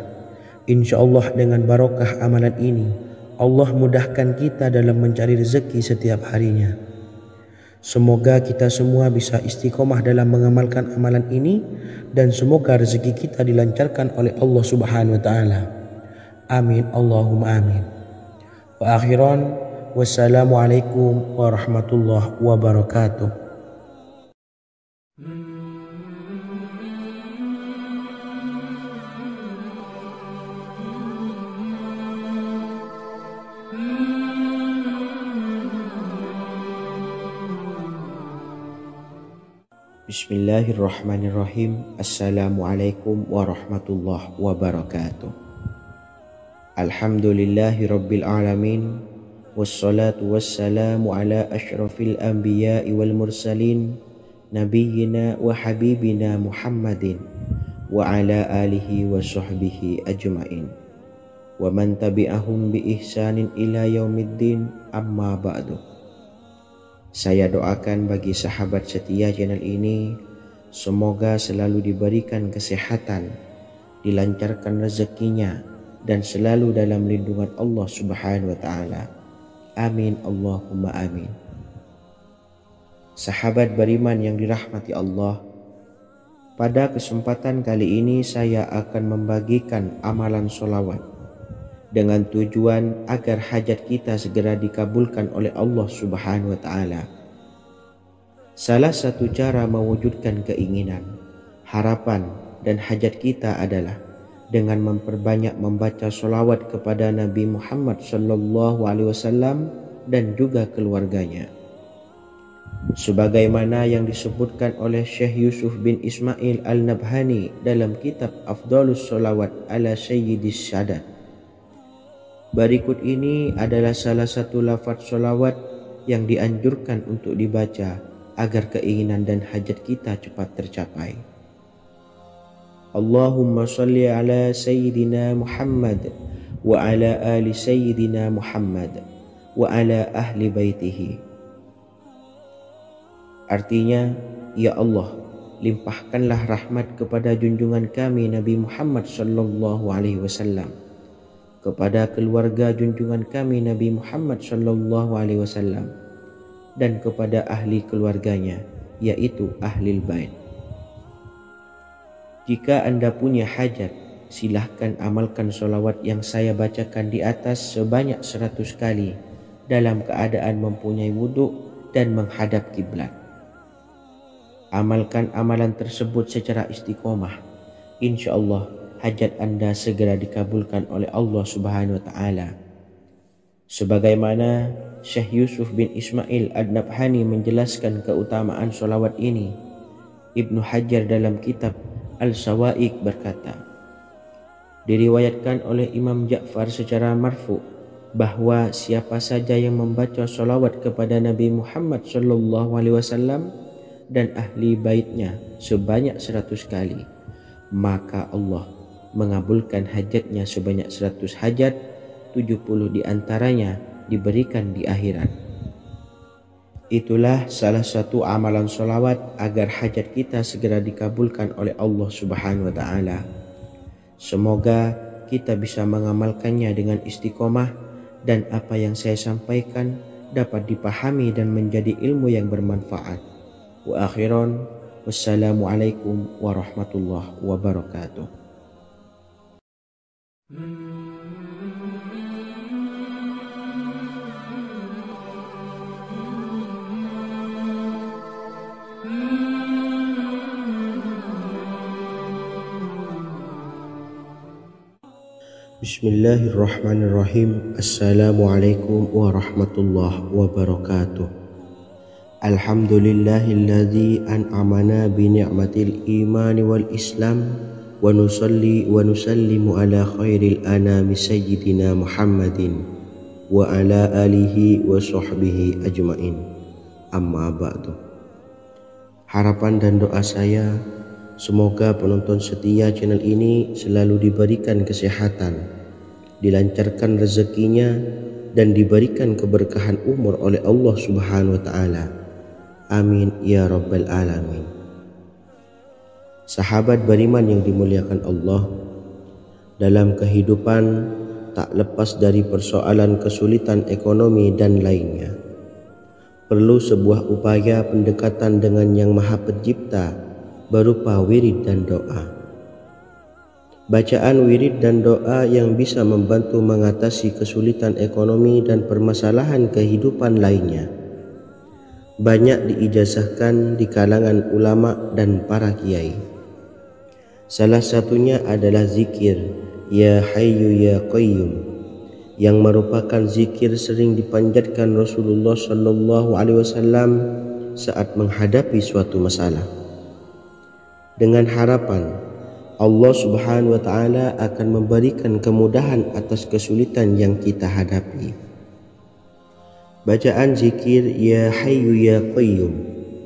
Insya Allah dengan barokah amalan ini, Allah mudahkan kita dalam mencari rezeki setiap harinya. Semoga kita semua bisa istiqomah dalam mengamalkan amalan ini, dan semoga rezeki kita dilancarkan oleh Allah Subhanahu wa taala. Amin Allahumma amin. Wa akhiran, wassalamualaikum warahmatullahi wabarakatuh. Bismillahirrahmanirrahim. Assalamualaikum warahmatullahi wabarakatuh. Alhamdulillahi rabbil alamin, wassalatu wassalamu ala ashrafil anbiya'i wal mursalin, nabiyyina wa habibina Muhammadin wa ala alihi wa sahbihi ajma'in wa man tabi'ahum bi ihsanin ila yaumiddin, amma ba'du. Saya doakan bagi sahabat setia channel ini, semoga selalu diberikan kesehatan, dilancarkan rezekinya, dan selalu dalam lindungan Allah Subhanahu wa taala. Amin Allahumma amin. Sahabat beriman yang dirahmati Allah, pada kesempatan kali ini saya akan membagikan amalan sholawat dengan tujuan agar hajat kita segera dikabulkan oleh Allah Subhanahu wa taala. Salah satu cara mewujudkan keinginan, harapan, dan hajat kita adalah dengan memperbanyak membaca sholawat kepada Nabi Muhammad SAW dan juga keluarganya. Sebagaimana yang disebutkan oleh Syekh Yusuf bin Ismail Al-Nabhani dalam kitab Afdhalus Sholawat ala Sayyidis Sadat, Berikut ini adalah salah satu lafaz sholawat yang dianjurkan untuk dibaca agar keinginan dan hajat kita cepat tercapai. Allahumma salli ala Sayyidina Muhammad wa ala ali Sayyidina Muhammad wa ala ahli baitihi. Artinya, ya Allah, limpahkanlah rahmat kepada junjungan kami Nabi Muhammad sallallahu alaihi wasallam, kepada keluarga junjungan kami Nabi Muhammad sallallahu alaihi wasallam, dan kepada ahli keluarganya, yaitu ahlil bait. Jika Anda punya hajat, silahkan amalkan sholawat yang saya bacakan di atas sebanyak 100 kali dalam keadaan mempunyai wudhu dan menghadap kiblat. Amalkan amalan tersebut secara istiqomah. InsyaAllah hajat Anda segera dikabulkan oleh Allah Subhanahu wa Ta'ala. Sebagaimana Syekh Yusuf bin Ismail Ad-Nabhani menjelaskan keutamaan sholawat ini, Ibnu Hajar dalam kitab Al-Sawa'iq berkata, diriwayatkan oleh Imam Ja'far secara marfu bahwa siapa saja yang membaca sholawat kepada Nabi Muhammad sallallahu alaihi wasallam dan ahli baitnya sebanyak 100 kali, maka Allah mengabulkan hajatnya sebanyak 100 hajat, 70 diantaranya diberikan di akhirat. Itulah salah satu amalan sholawat agar hajat kita segera dikabulkan oleh Allah Subhanahu wa Ta'ala. Semoga kita bisa mengamalkannya dengan istiqomah dan apa yang saya sampaikan dapat dipahami dan menjadi ilmu yang bermanfaat. Wa akhiran, wassalamualaikum warahmatullahi wabarakatuh. Bismillahirrahmanirrahim. Assalamualaikum warahmatullahi wabarakatuh. Alhamdulillahilladzi an'amana bi ni'matil imani wal islam wa nusalli wa nusallimu ala khairil anami sayyidina Muhammadin wa ala alihi wa sahbihi ajmain. Amma ba'du. Harapan dan doa saya, semoga penonton setia channel ini selalu diberikan kesehatan, dilancarkan rezekinya, dan diberikan keberkahan umur oleh Allah Subhanahu wa Ta'ala. Amin ya rabbal alamin. Sahabat beriman yang dimuliakan Allah, dalam kehidupan tak lepas dari persoalan kesulitan ekonomi dan lainnya. Perlu sebuah upaya pendekatan dengan Yang Maha Pencipta berupa wirid dan doa. Bacaan wirid dan doa yang bisa membantu mengatasi kesulitan ekonomi dan permasalahan kehidupan lainnya banyak diijazahkan di kalangan ulama dan para kiai. Salah satunya adalah zikir Ya Hayyu Ya Qayyum, yang merupakan zikir sering dipanjatkan Rasulullah sallallahu alaihi wasallam saat menghadapi suatu masalah, dengan harapan Allah Subhanahu wa Ta'ala akan memberikan kemudahan atas kesulitan yang kita hadapi. Bacaan zikir Ya Hayyu Ya Qayyum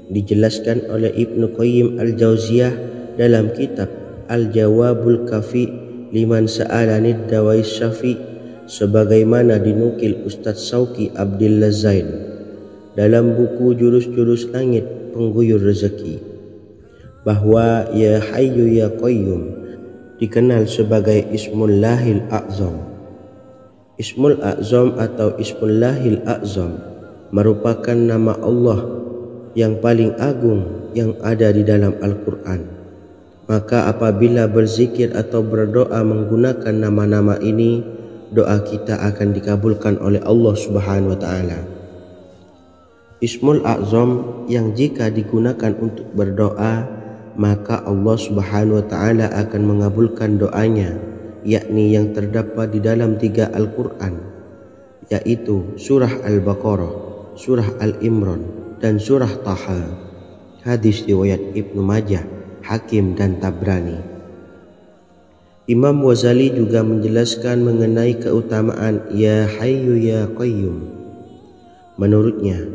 dijelaskan oleh Ibnu Qayyim Al-Jauziyah dalam kitab Al-Jawabul Kafi liman sa'alanid dawai syafi, sebagaimana dinukil Ustadz Sauki Abdillah Zain dalam buku Jurus-Jurus Langit Pengguyur Rezeki, bahwa Ya Hayyu Ya Qayyum dikenal sebagai Ismullahil A'zam. Ismul A'zam atau Ismullahil A'zam merupakan nama Allah yang paling agung yang ada di dalam Al-Quran. Maka apabila berzikir atau berdoa menggunakan nama-nama ini, doa kita akan dikabulkan oleh Allah Subhanahu wa Ta'ala. Ismul A'zam yang jika digunakan untuk berdoa, maka Allah Subhanahu wa Ta'ala akan mengabulkan doanya, yakni yang terdapat di dalam 3 Al-Quran, yaitu surah Al-Baqarah, surah Al-Imran, dan surah Taha. Hadis riwayat Ibnu Majah, Hakim, dan Tabrani. Imam Ghazali juga menjelaskan mengenai keutamaan Ya Hayyu Ya Qayyum. Menurutnya,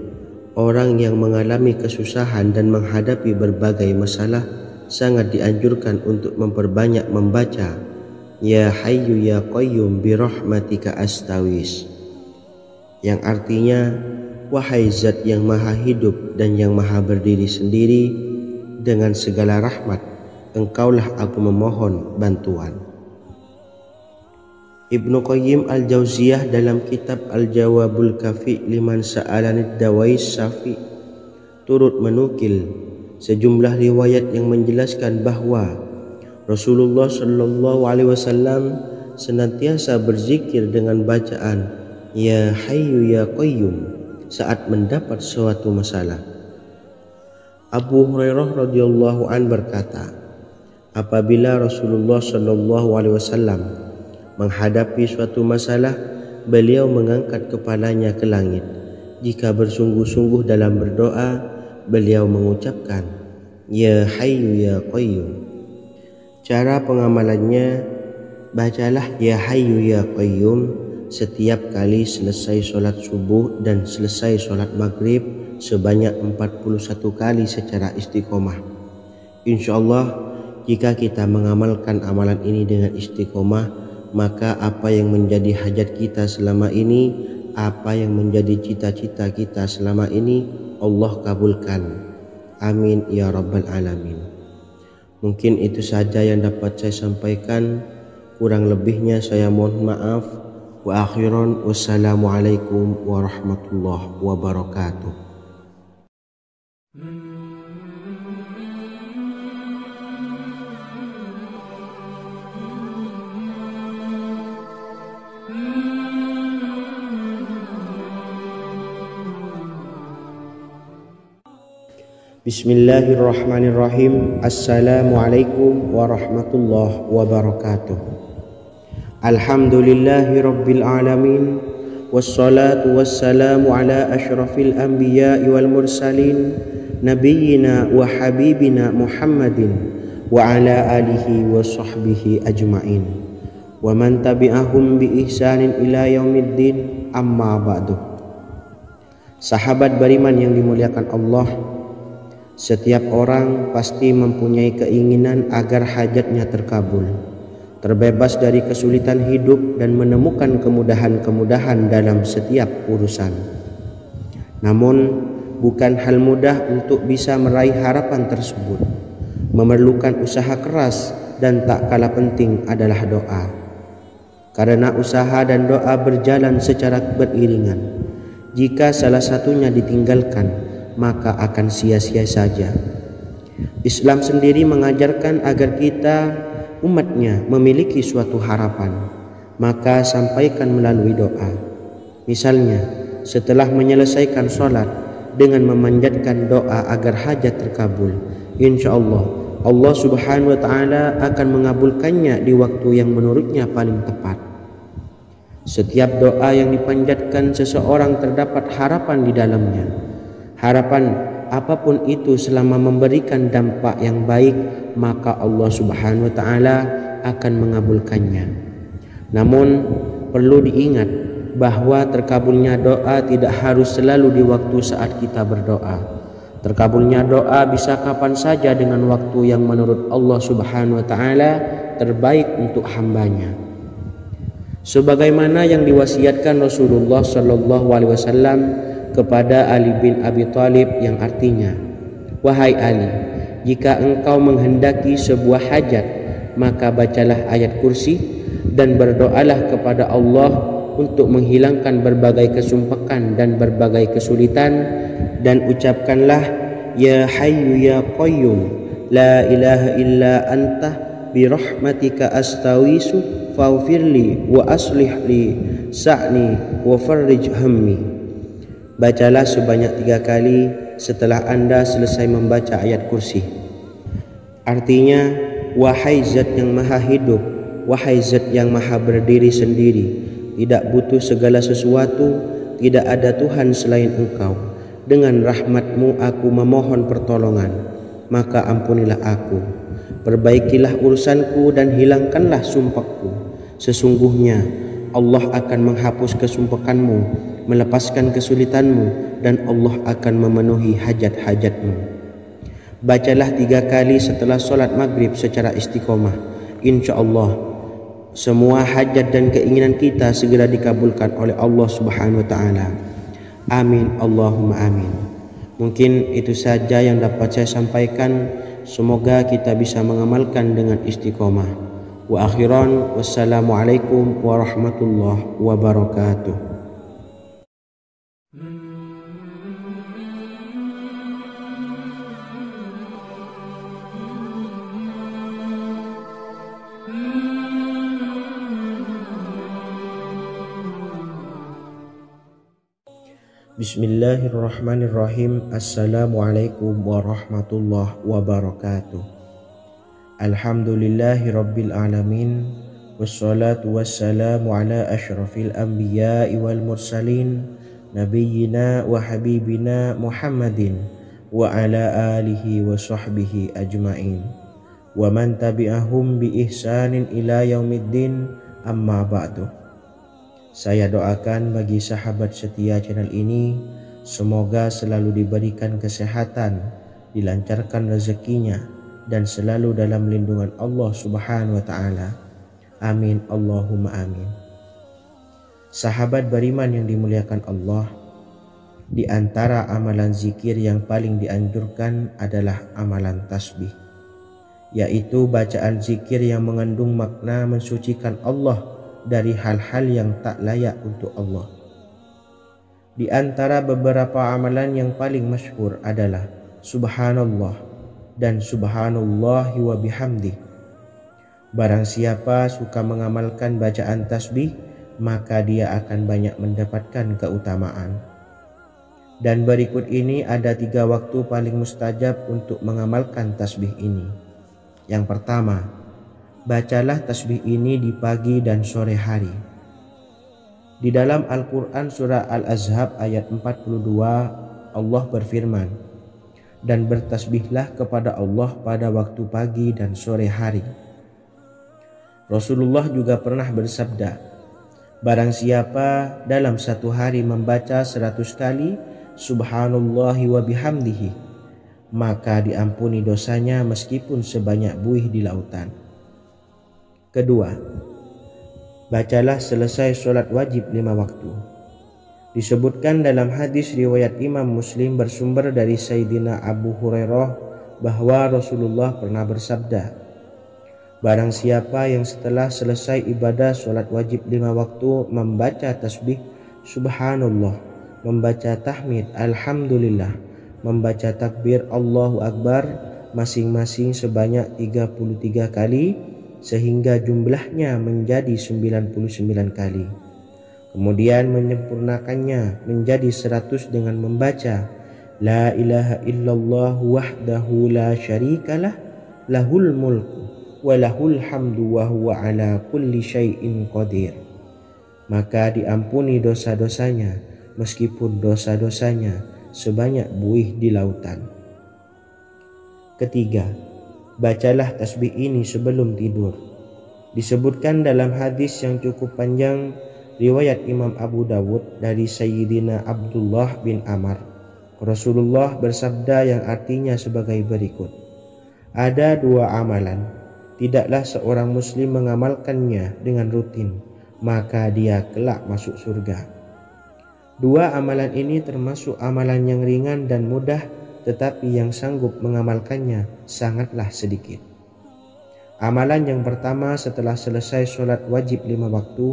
orang yang mengalami kesusahan dan menghadapi berbagai masalah sangat dianjurkan untuk memperbanyak membaca Ya Hayyu Ya Qayyum bi rahmatika astawis, yang artinya, wahai zat yang maha hidup dan yang maha berdiri sendiri, dengan segala rahmat engkaulah aku memohon bantuan. Ibnu Qayyim al-Jauziyah dalam kitab Al-Jawabul Kafi liman sa'alanid dawais syafi turut menukil sejumlah riwayat yang menjelaskan bahwa Rasulullah Shallallahu Alaihi Wasallam senantiasa berzikir dengan bacaan Ya Hayyu Ya Qayyum saat mendapat suatu masalah. Abu Hurairah radhiyallahu an berkata, apabila Rasulullah Shallallahu Alaihi Wasallam menghadapi suatu masalah, beliau mengangkat kepalanya ke langit. Jika bersungguh-sungguh dalam berdoa, beliau mengucapkan Ya Hayyu Ya Qayyum. Cara pengamalannya, bacalah Ya Hayyu Ya Qayyum setiap kali selesai sholat subuh dan selesai sholat maghrib sebanyak 41 kali secara istiqomah. Insyaallah, jika kita mengamalkan amalan ini dengan istiqomah, maka apa yang menjadi hajat kita selama ini, apa yang menjadi cita-cita kita selama ini, Allah kabulkan. Amin ya rabbal alamin. Mungkin itu saja yang dapat saya sampaikan. Kurang lebihnya saya mohon maaf. Wa akhiran, wassalamualaikum warahmatullahi wabarakatuh. Bismillahirrahmanirrahim. Assalamualaikum warahmatullahi wabarakatuh. Alhamdulillahi rabbil alamin, wassalatu wassalamu ala ashrafil anbiya'i wal mursalin, nabiyyina wa habibina Muhammadin wa ala alihi wa sahbihi ajma'in, wa man tabi'ahum bi ihsanin ila yaumiddin, amma ba'du. Sahabat beriman yang dimuliakan Allah, setiap orang pasti mempunyai keinginan agar hajatnya terkabul, terbebas dari kesulitan hidup dan menemukan kemudahan-kemudahan dalam setiap urusan. Namun, bukan hal mudah untuk bisa meraih harapan tersebut. Memerlukan usaha keras dan tak kalah penting adalah doa. Karena usaha dan doa berjalan secara beriringan. Jika salah satunya ditinggalkan, maka akan sia-sia saja. Islam sendiri mengajarkan agar kita umatnya memiliki suatu harapan, maka sampaikan melalui doa. Misalnya, setelah menyelesaikan sholat dengan memanjatkan doa agar hajat terkabul, insyaallah Allah Subhanahu wa Ta'ala akan mengabulkannya di waktu yang menurutnya paling tepat. Setiap doa yang dipanjatkan seseorang terdapat harapan di dalamnya. Harapan apapun itu selama memberikan dampak yang baik, maka Allah Subhanahu wa Ta'ala akan mengabulkannya. Namun perlu diingat bahwa terkabulnya doa tidak harus selalu di waktu saat kita berdoa. Terkabulnya doa bisa kapan saja dengan waktu yang menurut Allah Subhanahu wa Ta'ala terbaik untuk hambanya. Sebagaimana yang diwasiatkan Rasulullah Shallallahu Alaihi Wasallam kepada Ali bin Abi Thalib, yang artinya, wahai Ali, jika engkau menghendaki sebuah hajat, maka bacalah ayat kursi dan berdoalah kepada Allah untuk menghilangkan berbagai kesumpekan dan berbagai kesulitan, dan ucapkanlah Ya Hayyu Ya Qayyum, la ilaha illa anta bi rahmatika astawisu faghfirli wa aslih li sa'ni wa farrij hammi. Bacalah sebanyak 3 kali setelah Anda selesai membaca ayat kursi. Artinya, wahai zat yang maha hidup, wahai zat yang maha berdiri sendiri, tidak butuh segala sesuatu, tidak ada Tuhan selain Engkau. Dengan rahmat-Mu aku memohon pertolongan, maka ampunilah aku. Perbaikilah urusanku dan hilangkanlah sumpahku. Sesungguhnya Allah akan menghapus kesumpahanmu, melepaskan kesulitanmu, dan Allah akan memenuhi hajat-hajatmu. Bacalah 3 kali setelah solat maghrib secara istiqomah. Insya Allah semua hajat dan keinginan kita segera dikabulkan oleh Allah Subhanahu wa taala. Amin Allahumma amin. Mungkin itu saja yang dapat saya sampaikan. Semoga kita bisa mengamalkan dengan istiqomah. Wa akhiran, wassalamualaikum warahmatullahi wabarakatuh. Bismillahirrahmanirrahim. Assalamualaikum warahmatullahi wabarakatuh. Alhamdulillahi rabbil alamin. Wassalatu wassalamu ala ashrafil anbiya'i wal mursalin, nabiyyina wa habibina Muhammadin wa ala alihi wa sahbihi ajma'in, wa man tabi'ahum bi ihsanin ila yaumiddin, amma ba'du. Saya doakan bagi sahabat setia channel ini, semoga selalu diberikan kesehatan, dilancarkan rezekinya, dan selalu dalam lindungan Allah Subhanahu wa ta'ala. Amin Allahumma amin. Sahabat beriman yang dimuliakan Allah, di antara amalan zikir yang paling dianjurkan adalah amalan tasbih, yaitu bacaan zikir yang mengandung makna mensucikan Allah dari hal-hal yang tak layak untuk Allah. Di antara beberapa amalan yang paling masyhur adalah Subhanallah dan Subhanallahi wa bihamdih. Barang siapa suka mengamalkan bacaan tasbih, maka dia akan banyak mendapatkan keutamaan. Dan berikut ini ada 3 waktu paling mustajab untuk mengamalkan tasbih ini. Yang pertama, bacalah tasbih ini di pagi dan sore hari. Di dalam Al-Quran surah Al-Ahzab ayat 42, Allah berfirman, dan bertasbihlah kepada Allah pada waktu pagi dan sore hari. Rasulullah juga pernah bersabda, barang siapa dalam satu hari membaca 100 kali Subhanallahi wa bihamdihi, maka diampuni dosanya meskipun sebanyak buih di lautan. Kedua, bacalah selesai sholat wajib 5 waktu. Disebutkan dalam hadis riwayat Imam Muslim bersumber dari Sayyidina Abu Hurairah bahwa Rasulullah pernah bersabda, barang siapa yang setelah selesai ibadah sholat wajib 5 waktu membaca tasbih Subhanallah, membaca tahmid Alhamdulillah, membaca takbir Allahu Akbar masing-masing sebanyak 33 kali, sehingga jumlahnya menjadi 99 kali. Kemudian menyempurnakannya menjadi 100 dengan membaca La ilaha illallah wahdahu la syarikalah, lahul mulku wa lahul hamdu wa huwa ala kulli syai'in qadir. Maka diampuni dosa-dosanya meskipun dosa-dosanya sebanyak buih di lautan. Ketiga, bacalah tasbih ini sebelum tidur. Disebutkan dalam hadis yang cukup panjang riwayat Imam Abu Dawud dari Sayyidina Abdullah bin Amr, Rasulullah bersabda yang artinya sebagai berikut, ada 2 amalan, tidaklah seorang muslim mengamalkannya dengan rutin, maka dia kelak masuk surga. 2 amalan ini termasuk amalan yang ringan dan mudah, tetapi yang sanggup mengamalkannya sangatlah sedikit. Amalan yang pertama setelah selesai sholat wajib 5 waktu,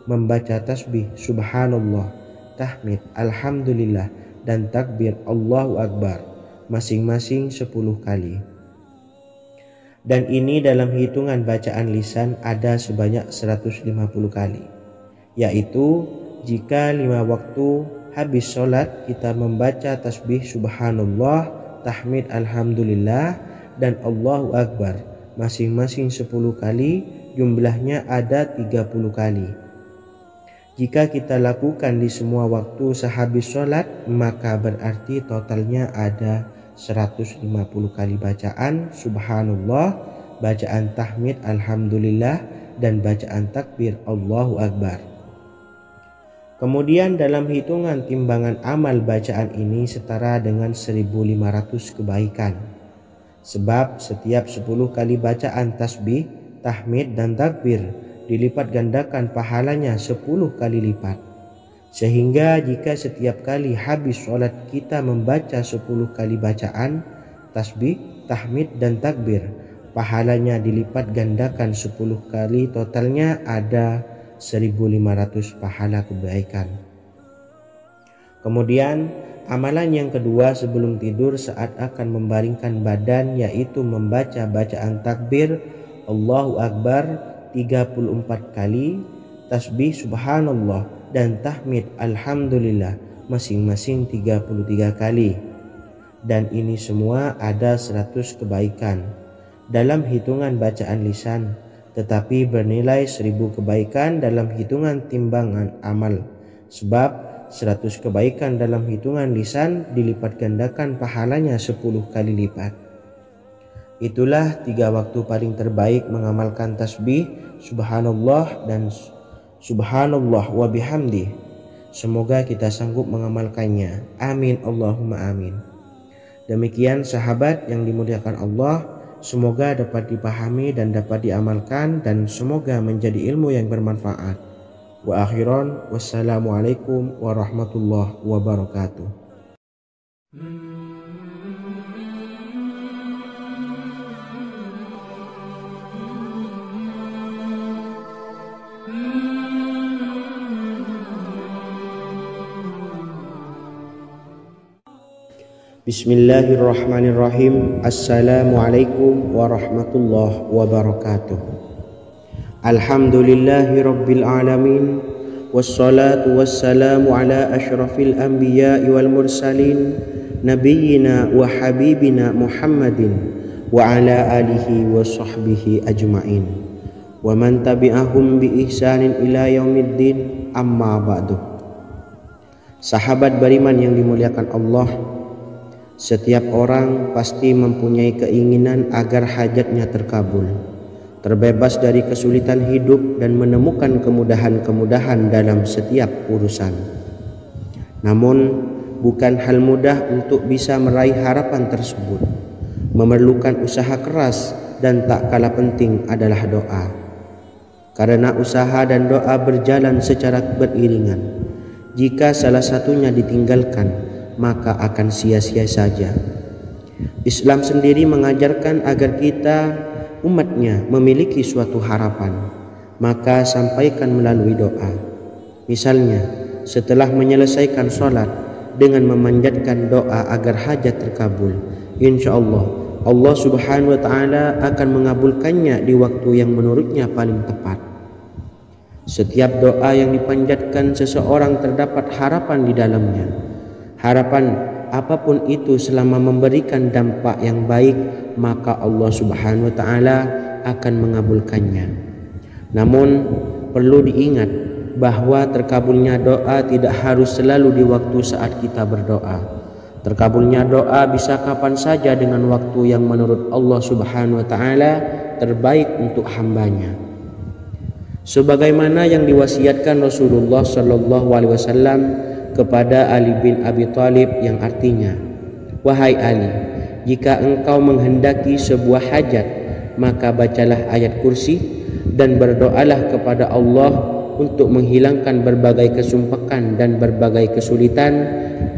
membaca tasbih Subhanallah, tahmid Alhamdulillah, dan takbir Allahu Akbar masing-masing 10 kali. Dan ini dalam hitungan bacaan lisan ada sebanyak 150 kali, yaitu jika 5 waktu habis sholat kita membaca tasbih Subhanallah, tahmid Alhamdulillah, dan Allahu Akbar masing-masing 10 kali, jumlahnya ada 30 kali. Jika kita lakukan di semua waktu sehabis sholat, maka berarti totalnya ada 150 kali bacaan Subhanallah, bacaan tahmid alhamdulillah, dan bacaan takbir Allahu Akbar. Kemudian dalam hitungan timbangan amal bacaan ini setara dengan 1500 kebaikan. Sebab setiap 10 kali bacaan tasbih, tahmid dan takbir dilipat gandakan pahalanya 10 kali lipat. Sehingga jika setiap kali habis sholat kita membaca 10 kali bacaan tasbih, tahmid dan takbir, pahalanya dilipat gandakan 10 kali, totalnya ada 1500 pahala kebaikan. Kemudian amalan yang kedua sebelum tidur saat akan membaringkan badan, yaitu membaca bacaan takbir Allahu Akbar 34 kali, tasbih subhanallah dan tahmid alhamdulillah masing-masing 33 kali. Dan ini semua ada 100 kebaikan dalam hitungan bacaan lisan, tetapi bernilai 1000 kebaikan dalam hitungan timbangan amal. Sebab 100 kebaikan dalam hitungan lisan dilipat gandakan pahalanya 10 kali lipat. Itulah 3 waktu paling terbaik mengamalkan tasbih subhanallah dan subhanallah wa bihamdi. Semoga kita sanggup mengamalkannya. Amin Allahumma amin. Demikian sahabat yang dimuliakan Allah, semoga dapat dipahami dan dapat diamalkan, dan semoga menjadi ilmu yang bermanfaat. Wa akhiran, wassalamualaikum warahmatullahi wabarakatuh. Bismillahirrahmanirrahim. Assalamualaikum warahmatullahi wabarakatuh. Alhamdulillahi rabbil alamin, wassalatu wassalamu ala ashrafil anbiya'i wal mursalin, nabiyyina wa habibina Muhammadin wa ala alihi wa sahbihi ajma'in wa man tabi'ahum bi ihsanin ila yaumiddin, amma ba'du. Sahabat beriman yang dimuliakan Allah, setiap orang pasti mempunyai keinginan agar hajatnya terkabul, terbebas dari kesulitan hidup dan menemukan kemudahan-kemudahan dalam setiap urusan. Namun bukan hal mudah untuk bisa meraih harapan tersebut. Memerlukan usaha keras, dan tak kalah penting adalah doa. Karena usaha dan doa berjalan secara beriringan. Jika salah satunya ditinggalkan, maka akan sia-sia saja. Islam sendiri mengajarkan agar kita umatnya memiliki suatu harapan, maka sampaikan melalui doa. Misalnya setelah menyelesaikan sholat dengan memanjatkan doa agar hajat terkabul, insya Allah subhanahu wa ta'ala akan mengabulkannya di waktu yang menurutnya paling tepat. Setiap doa yang dipanjatkan seseorang terdapat harapan di dalamnya. Harapan apapun itu selama memberikan dampak yang baik, maka Allah subhanahu wa ta'ala akan mengabulkannya. Namun perlu diingat bahwa terkabulnya doa tidak harus selalu di waktu saat kita berdoa. Terkabulnya doa bisa kapan saja dengan waktu yang menurut Allah subhanahu wa ta'ala terbaik untuk hambanya. Sebagaimana yang diwasiatkan Rasulullah sallallahu alaihi wasallam kepada Ali bin Abi Thalib, yang artinya, wahai Ali, jika engkau menghendaki sebuah hajat, maka bacalah ayat kursi dan berdoalah kepada Allah untuk menghilangkan berbagai kesumpakan dan berbagai kesulitan,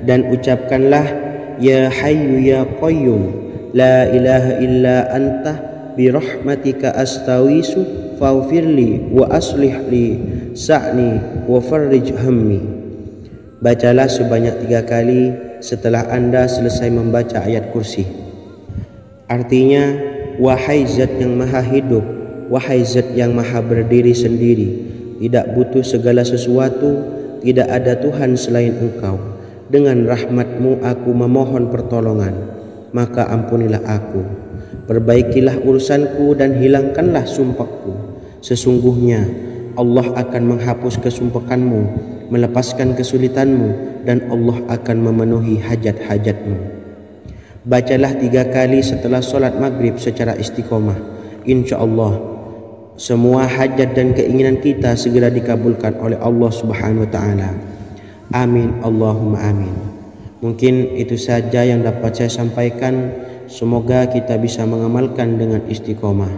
dan ucapkanlah, ya hayyu ya qayyum la ilaha illa anta birahmatika astawisu faghfirli wa aslih li sa'ni wa farrij hammi. Bacalah sebanyak 3 kali setelah Anda selesai membaca ayat kursi. Artinya, wahai zat yang maha hidup, wahai zat yang maha berdiri sendiri, tidak butuh segala sesuatu, tidak ada Tuhan selain Engkau. Dengan rahmat-Mu aku memohon pertolongan, maka ampunilah aku. Perbaikilah urusanku dan hilangkanlah sumpahku. Sesungguhnya Allah akan menghapus kesumpahanmu, melepaskan kesulitanmu, dan Allah akan memenuhi hajat-hajatmu. Bacalah 3 kali setelah sholat maghrib secara istiqomah. insyaallah semua hajat dan keinginan kita segera dikabulkan oleh Allah Subhanahu wa taala. Amin Allahumma amin. Mungkin itu saja yang dapat saya sampaikan. Semoga kita bisa mengamalkan dengan istiqomah.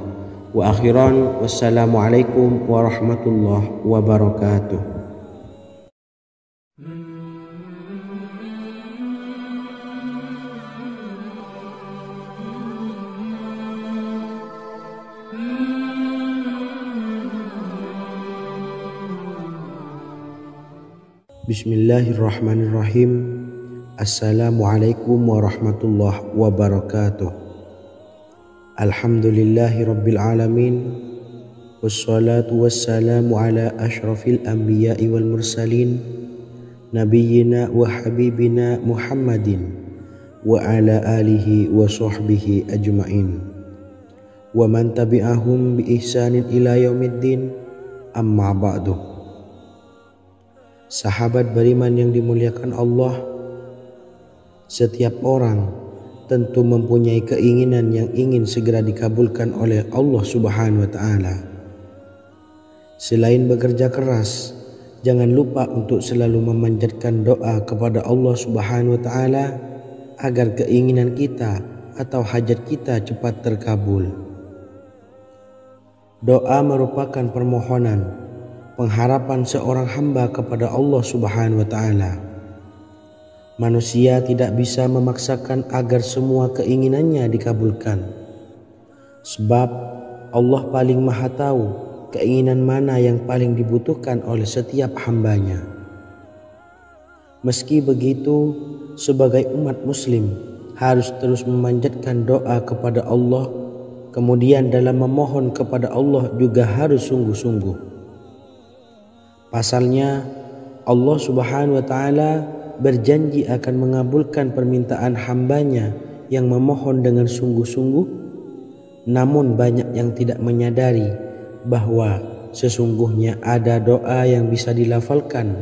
Wa akhiran wassalamualaikum warahmatullahi wabarakatuh. Bismillahirrahmanirrahim. Assalamualaikum warahmatullahi wabarakatuh. Alhamdulillahi rabbil alamin. Wassalatu wassalamu ala ashrafil anbiya'i wal mursalin nabiyyina wa habibina Muhammadin wa ala alihi wa sahbihi ajma'in wa man tabi'ahum bi ihsanin ila yaumiddin, amma ba'du. Sahabat beriman yang dimuliakan Allah, setiap orang tentu mempunyai keinginan yang ingin segera dikabulkan oleh Allah Subhanahu wa taala. Selain bekerja keras, jangan lupa untuk selalu memanjatkan doa kepada Allah Subhanahu wa taala agar keinginan kita atau hajat kita cepat terkabul. Doa merupakan permohonan, pengharapan seorang hamba kepada Allah Subhanahu wa taala. Manusia tidak bisa memaksakan agar semua keinginannya dikabulkan, sebab Allah paling maha tahu keinginan mana yang paling dibutuhkan oleh setiap hambanya. Meski begitu, sebagai umat muslim harus terus memanjatkan doa kepada Allah, kemudian dalam memohon kepada Allah juga harus sungguh-sungguh. Pasalnya Allah Subhanahu wa taala berjanji akan mengabulkan permintaan hambanya yang memohon dengan sungguh-sungguh. Namun banyak yang tidak menyadari bahwa sesungguhnya ada doa yang bisa dilafalkan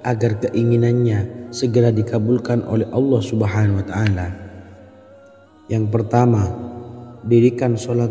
agar keinginannya segera dikabulkan oleh Allah Subhanahu wa taala. Yang pertama, dirikan sholat